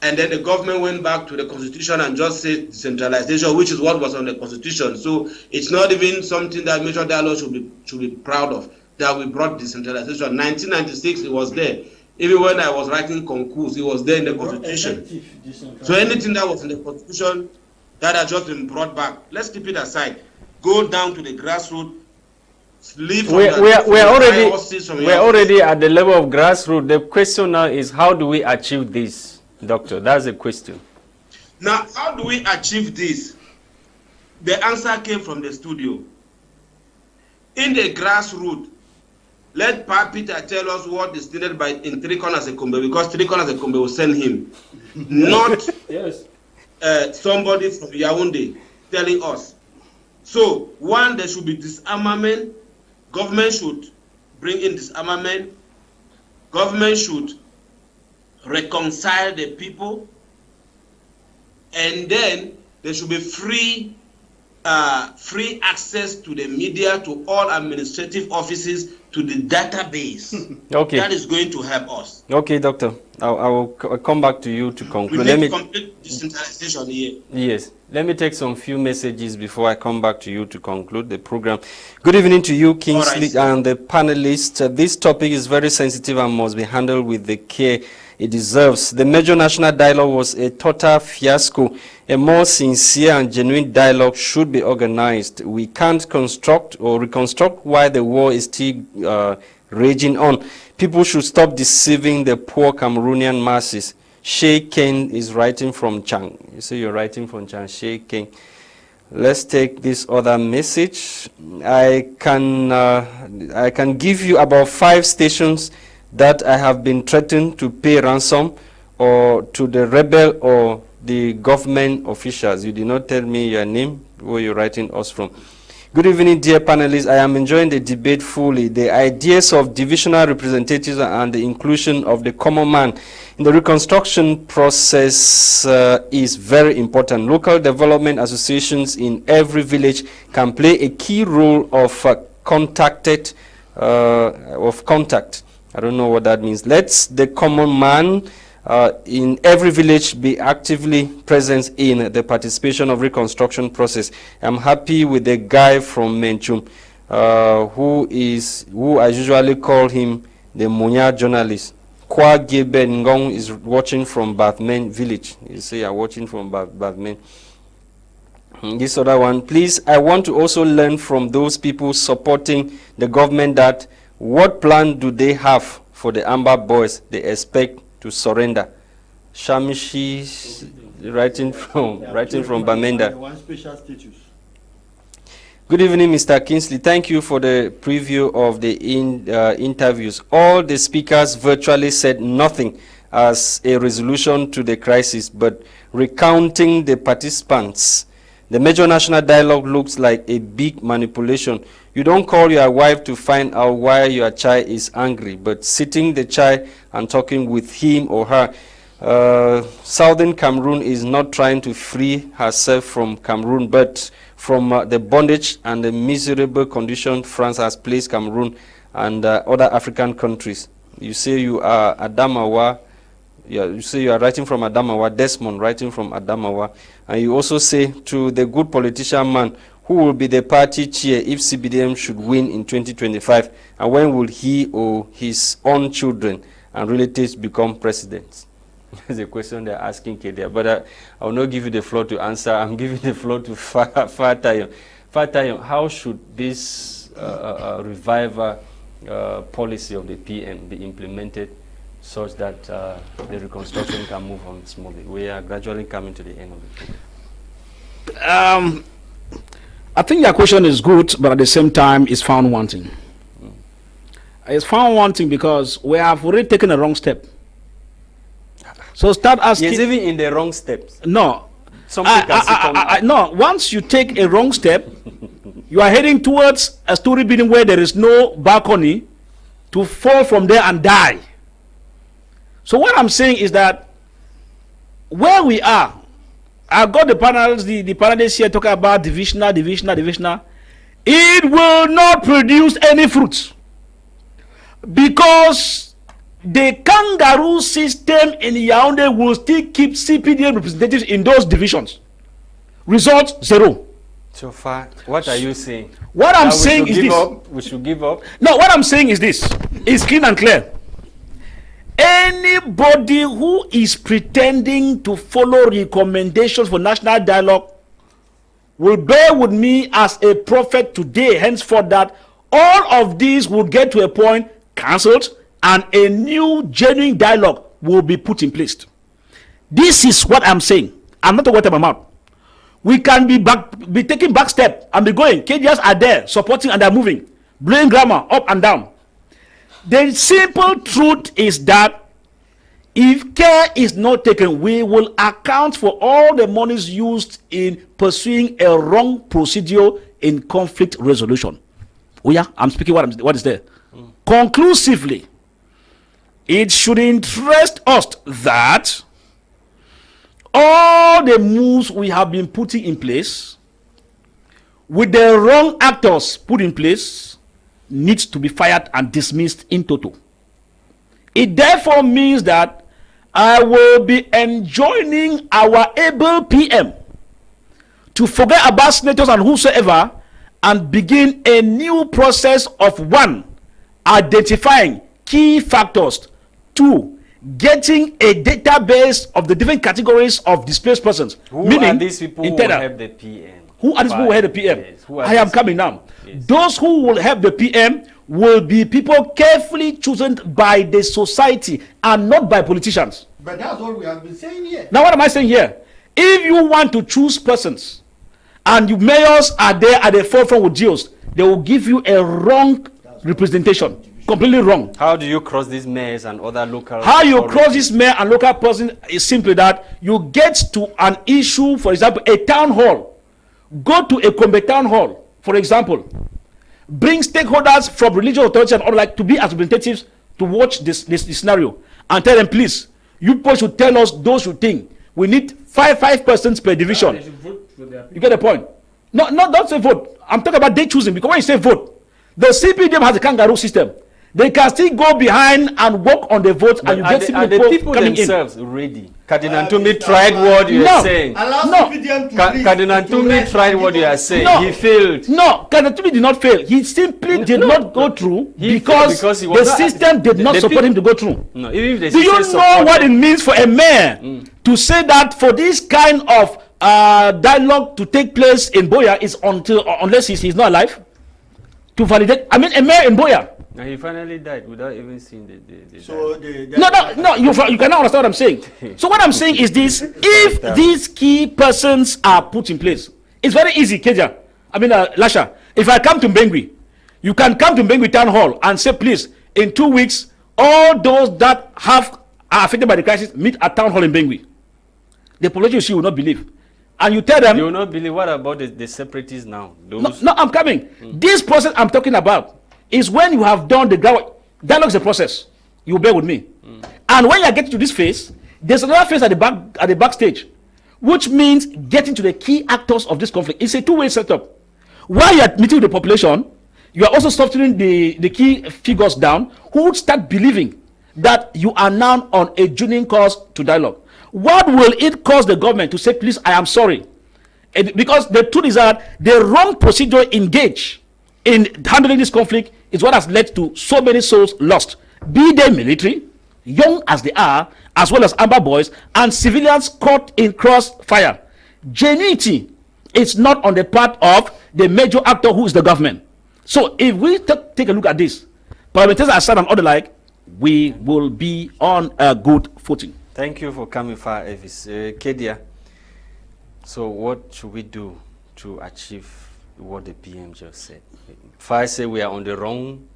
and then the government went back to the constitution and just said decentralization, which is what was on the constitution. So it's not even something that major dialogue should be proud of, that we brought decentralization. 1996, it was there. Even when I was writing concours, it was there in the constitution. So anything that was in the constitution that has just been brought back, let's keep it aside. Go down to the grassroots. We're already at the level of grassroots. The question now is, how do we achieve this, Doctor? That's the question. Now, how do we achieve this? The answer came from the studio. In the grassroots, let Pa Peter tell us what is needed in Three Corners Ekombe, because Three Corners Ekombe will send him. Not yes. Somebody from Yaoundé telling us. So, one, there should be disarmament. Government should bring in disarmament. Government should reconcile the people. And then there should be free access to the media, to all administrative offices, to the database. Okay. That is going to help us. Okay, Doctor. I will come back to you to conclude. We need complete decentralization here. Yes. Let me take some few messages before I come back to you to conclude the program. Good evening to you, Kingsley, and the panelists. This topic is very sensitive and must be handled with the care it deserves. The major national dialogue was a total fiasco. A more sincere and genuine dialogue should be organized. We can't construct or reconstruct why the war is still raging on. People should stop deceiving the poor Cameroonian masses. Shay Kane is writing from Chang. You say you're writing from Chang. Shay Kane. Let's take this other message. I can give you about 5 stations that I have been threatened to pay ransom or to the rebel or the government officials. You did not tell me your name, where you're writing us from. Good evening, dear panelists. I am enjoying the debate fully. The ideas of divisional representatives and the inclusion of the common man in the reconstruction process is very important. Local development associations in every village can play a key role of contact. I don't know what that means. Let the common man in every village be actively present in the participation of reconstruction process. I'm happy with the guy from Menchum, who I usually call him the Munya journalist. Kwa Gebe Ngong is watching from Bathman village. You see, I'm watching from Bathman. This other one, please, I want to also learn from those people supporting the government that what plan do they have for the Amber boys they expect to surrender? Shamishi writing from Bamenda. One special status. Good evening, Mr. Kingsley. Thank you for the preview of the interviews. All the speakers virtually said nothing as a resolution to the crisis, but recounting the participants. The major national dialogue looks like a big manipulation. You don't call your wife to find out why your child is angry, but sitting the child and talking with him or her. Southern Cameroon is not trying to free herself from Cameroon, but from the bondage and the miserable condition France has placed Cameroon and other African countries. You say you are Adamawa, Yeah, you say you are writing from Adamawa, Desmond writing from Adamawa, and you also say to the good politician man, who will be the party chair if CBDM should win in 2025, and when will he or his own children and relatives become presidents? That's a question they're asking Kedia, but I will not give you the floor to answer. I'm giving the floor to Fah Tayong. Fah Tayong, how should this revival policy of the PM be implemented such that the reconstruction can move on smoothly? We are gradually coming to the end of it. I think your question is good, but at the same time, it's found wanting. It's found wanting because we have already taken a wrong step. So start asking. Yes, even in the wrong steps. No. No, once you take a wrong step, you are heading towards a story building where there is no balcony to fall from there and die. So what I'm saying is that where we are, I've got the panels, the panelists here talking about divisional. It will not produce any fruits because the kangaroo system in Yaoundé will still keep CPDM representatives in those divisions. Result, 0. So far, what are you saying? What I'm saying is this. We should give up? No, what I'm saying is this. It's clean and clear. Anybody who is pretending to follow recommendations for national dialogue will bear with me as a prophet today, henceforth, that all of these will get to a point cancelled and a new genuine dialogue will be put in place. This is what I'm saying. I'm not talking about my mouth. We can be taking back step and be going. KDS are there supporting and they're moving, blowing grammar up and down. The simple truth is that if care is not taken, we will account for all the monies used in pursuing a wrong procedure in conflict resolution. Oh yeah, I'm speaking what is there. Conclusively, it should interest us that all the moves we have been putting in place with the wrong actors put in place needs to be fired and dismissed in toto. It therefore means that I will be enjoining our able PM to forget about senators and whosoever and begin a new process of 1, identifying key factors, 2, getting a database of the different categories of displaced persons. Who are these people who will help the PM? Who are these people who will help the PM? Yes. I am coming now. Yes. Those who will help the PM will be people carefully chosen by the society and not by politicians. But that's what we have been saying here. Now what am I saying here? If you want to choose persons and you mayors are there at the forefront with deals, they will give you a wrong representation. Completely wrong. How do you cross these mayors and other local? How you cross this mayor and local person is simply that you get to an issue, for example, a town hall. Go to a Kombe town hall, for example. Bring stakeholders from religious authorities and all like to be as representatives to watch this scenario and tell them, please, you people should tell us those you think. We need 5 persons per division. You get the point? No, don't say vote. I'm talking about day choosing, because when you say vote, the CPDM has a kangaroo system. They can still go behind and work on the vote, and you get the people coming themselves in. Ready. Cardinal Tumi tried what you are saying. Cardinal Tumi tried what you are saying. No. He failed. No, Cardinal Tumi did not fail. He simply did not go through because the system did not support him to go through. No, even if do you know what it means for a mayor to say that for this kind of dialogue to take place in Boya is unless he's not alive to validate? I mean, a mayor in Boya. And he finally died without even seeing the so no, you cannot understand what I'm saying. So what I'm saying is this: if these key persons are put in place, it's very easy, Kedia. I mean, Lasha. If I come to Mbengui, you can come to Mbengui town hall and say, please, in 2 weeks, all those that are affected by the crisis meet at town hall in Mbengui. The population will not believe. And you tell them, you will not believe. What about the separatists now? Those... No, I'm coming. This process I'm talking about is when you have done the dialogue is a process. You bear with me. And when you get to this phase, there's another phase at the backstage, which means getting to the key actors of this conflict. It's a two-way setup. While you are meeting with the population, you are also softening the key figures down who would start believing that you are now on a joining course to dialogue. What will it cost the government to say, please, I am sorry? Because the truth is that the wrong procedure engaged in handling this conflict is what has led to so many souls lost, be they military, young as they are, as well as amber boys, and civilians caught in crossfire. Genuinity is not on the part of the major actor, who is the government. So if we take a look at this, parliamentarians aside and other like, we will be on a good footing. Thank you for coming, Fah Elvis. Kedia, so what should we do to achieve what the PM just said? Fah said we are on the wrong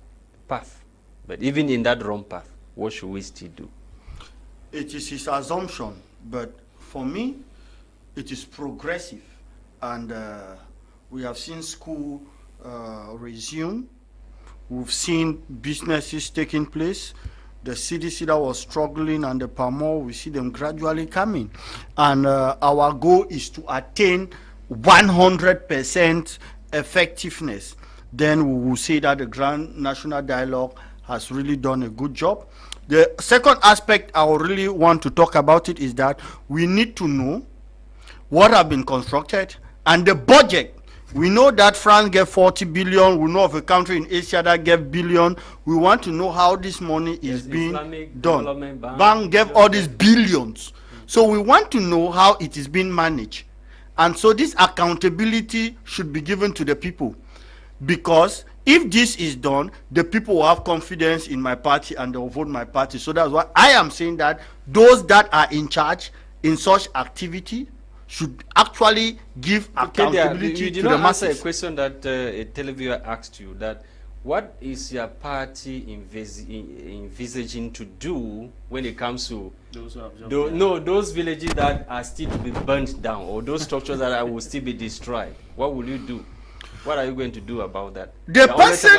path, but even in that wrong path, what should we still do? It is his assumption, but for me, it is progressive. And we have seen school resume. We've seen businesses taking place. The CDC that was struggling and the PAMO, we see them gradually coming. And our goal is to attain 100% effectiveness. Then we will say that the Grand National Dialogue has really done a good job. The second aspect I would really want to talk about it is that we need to know what have been constructed and the budget. We know that France gave 40 billion. We know of a country in Asia that gave billion. We want to know how this money is being done. Bank gave all these billions. So we want to know how it is being managed. And so this accountability should be given to the people. Because if this is done, the people will have confidence in my party and they will vote my party. So that's why I am saying that those that are in charge in such activity should actually give accountability to the masses. You answer a question that a televiewer asked you, that what is your party envisaging to do when it comes to those villages that are still to be burnt down, or those structures that will still be destroyed? What will you do? What are you going to do about that? The person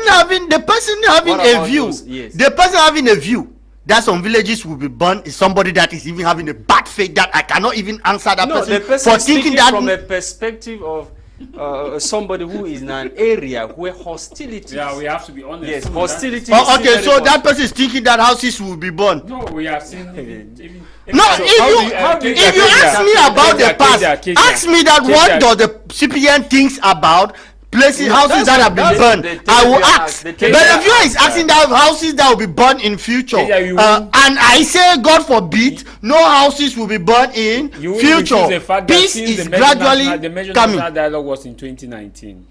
having a view, yes. The person having a view that some villages will be burned is somebody that is even having a bad faith that I cannot even answer that person. The person for thinking that from a perspective of somebody who is in an area where hostility. Yeah, we have to be honest. Yes, hostility. Okay, so that person is thinking that houses will be burned. No, we have seen. If you ask me about the past, ask me that what does the CPN thinks about places, houses that have been burned. I will ask. But if you is asking that houses that will be burned in future, and I say God forbid, no houses will be burned in future. Peace is gradually coming. The dialogue was in 2019,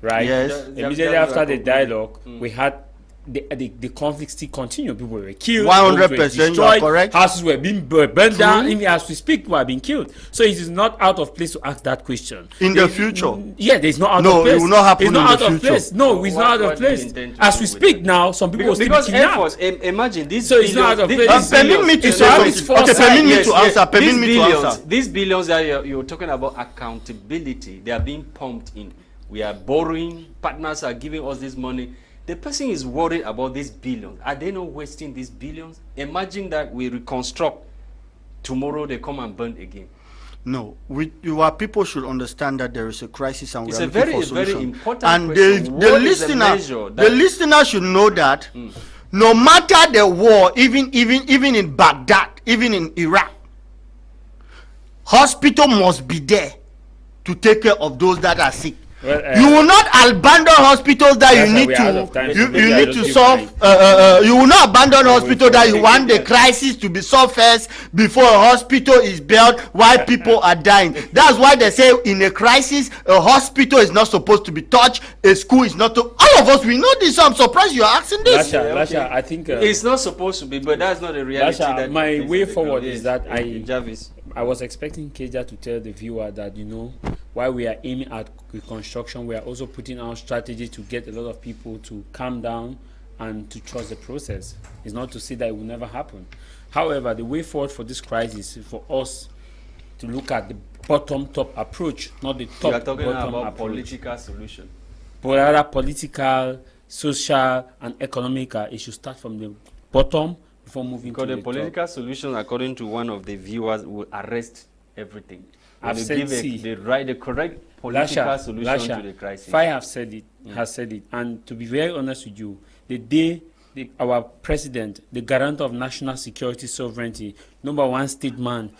right? Yes. Immediately after the dialogue, we had the conflict still continued. People were killed. 100%, you are correct. Houses were being burned down. Even as we speak, people are being killed. So it is not out of place to ask that question. In the future? Yeah, there's no out of place. No, it will not happen in the future. Place. No, it's not out of place. As we speak now, some people will still be kidnapped. Imagine this. So it's not out of place. Permit me to answer. Permit me to answer. These billions that you're talking about, accountability, they are being pumped in. We are borrowing. Partners are giving us this money. The person is worried about these billions. Are they not wasting these billions? Imagine that we reconstruct. Tomorrow they come and burn again. No, our people should understand that there is a crisis and we are looking for solution. Very important and question. the listener should know that no matter the war, even in Baghdad, even in Iraq, hospital must be there to take care of those that are sick. Well, you will not abandon hospitals that you need to solve. You will not abandon hospital that you want the crisis to be solved first before a hospital is built while people are dying. That's why they say in a crisis, a hospital is not supposed to be touched. A school is not. All of us we know this. So I'm surprised you are asking this. Lasha, I think it's not supposed to be, but that's not a reality. Lasha, that my way forward is that Javis. I was expecting Kedia to tell the viewer that, you know, while we are aiming at reconstruction, we are also putting our strategy to get a lot of people to calm down and to trust the process. It's not to say that it will never happen. However, the way forward for this crisis is for us to look at the bottom-top approach, not the top-bottom approach. You are talking about political solution. But rather political, social, and economical. It should start from the bottom before moving to the top. Political solution, according to one of the viewers, will arrest everything. I've said the correct political solution to the crisis. Fah has said it, and to be very honest with you, the day our president, the guarantor of national security sovereignty, #1 statesman,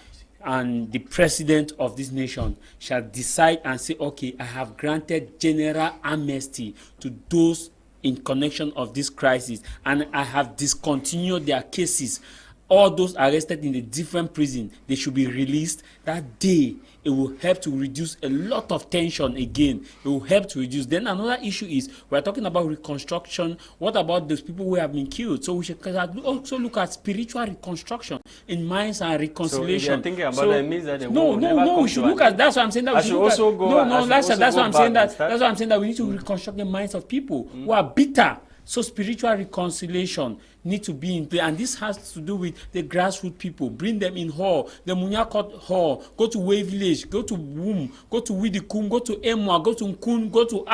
and the president of this nation shall decide and say, okay, I have granted general amnesty to those in connection of this crisis, and I have discontinued their cases. All those arrested in the different prisons, they should be released. That day, it will help to reduce a lot of tension again. It will help to reduce. Then another issue is, we're talking about reconstruction. What about those people who have been killed? So we should also look at spiritual reconstruction in minds and reconciliation. So if you're thinking about that, it means that the no, we should look at, that's what I'm saying. That we should also go. No, Lasha, that's what I'm saying. That's what I'm saying, that we need to reconstruct the minds of people who are bitter. So spiritual reconciliation need to be in play, and this has to do with the grassroots people. Bring them in hall, the Munyakot hall, go to Way Village, go to Wum, go to Widikum, go to Emwa, go to Nkun, go to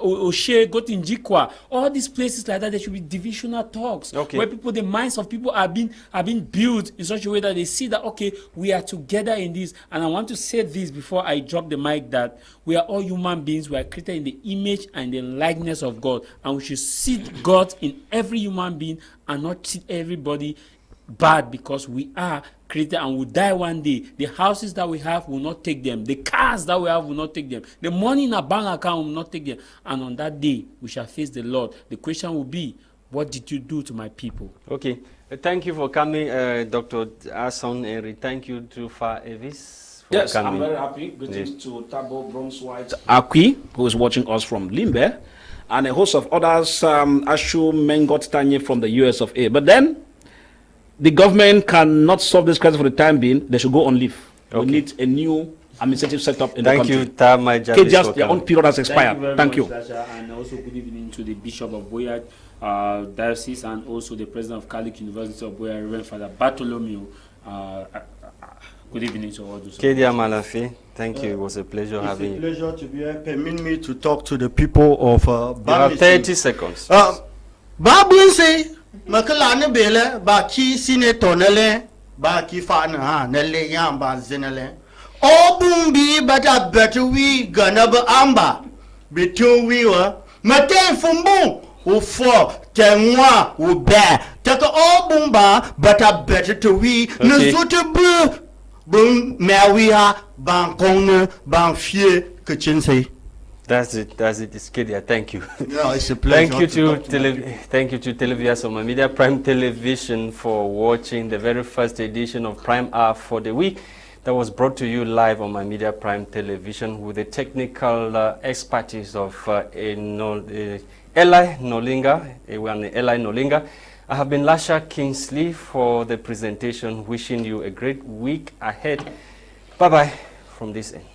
Oshe, go to Njikwa. All these places like that, there should be divisional talks, where people, the minds of people are being built in such a way that they see that, okay, we are together in this. And I want to say this before I drop the mic, that we are all human beings. We are created in the image and the likeness of God, and we should see God in every human being and not treat everybody bad, because we are created and will die one day. The houses that we have will not take them. The cars that we have will not take them. The money in our bank account will not take them. And on that day, we shall face the Lord. The question will be, what did you do to my people? Okay. Thank you for coming, Dr. Assong, and thank you to Fah Elvis for yes, coming. I'm very happy. Greetings to Tabo Bronswhite Akwi, who is watching us from Limbe, and a host of others, Ashu Mengot Tanye from the US of A. But then, the government cannot solve this crisis for the time being. They should go on leave. We need a new administrative setup in the country. Thank you, Tah Mai Javis. Just their own period has expired. Thank you. Lasha, and also good evening to the Bishop of Boyard Diocese, and also the President of Catholic University of Boyard, Reverend Father Bartholomew. Good evening to all those. Kedia Malangfe, thank you. It was a pleasure having you. It's a pleasure to be here. Permit me to talk to the people of you have 30 seconds. Babun say, Makalane Bele, Baki Senator Nele, Baki Fana, Nele Yamba Zenele. Obumbi, but I better we Ganaba Amba. Between we were Mate Fumbu, who for Tenwa, who bear. Take all bumba, but I better to we Nasuta Bum Mawia, Bankone, Banfie, Kachinse. That's it. It's Kedia. Thank you. No, it's a pleasure. Thank you to televiewers of my media Prime Television for watching the very first edition of Prime Hour for the week. That was brought to you live on my media Prime Television with the technical expertise of Nolinga, Ewane Nolinga. I have been Lasha Kingsley for the presentation, wishing you a great week ahead. Bye-bye from this end.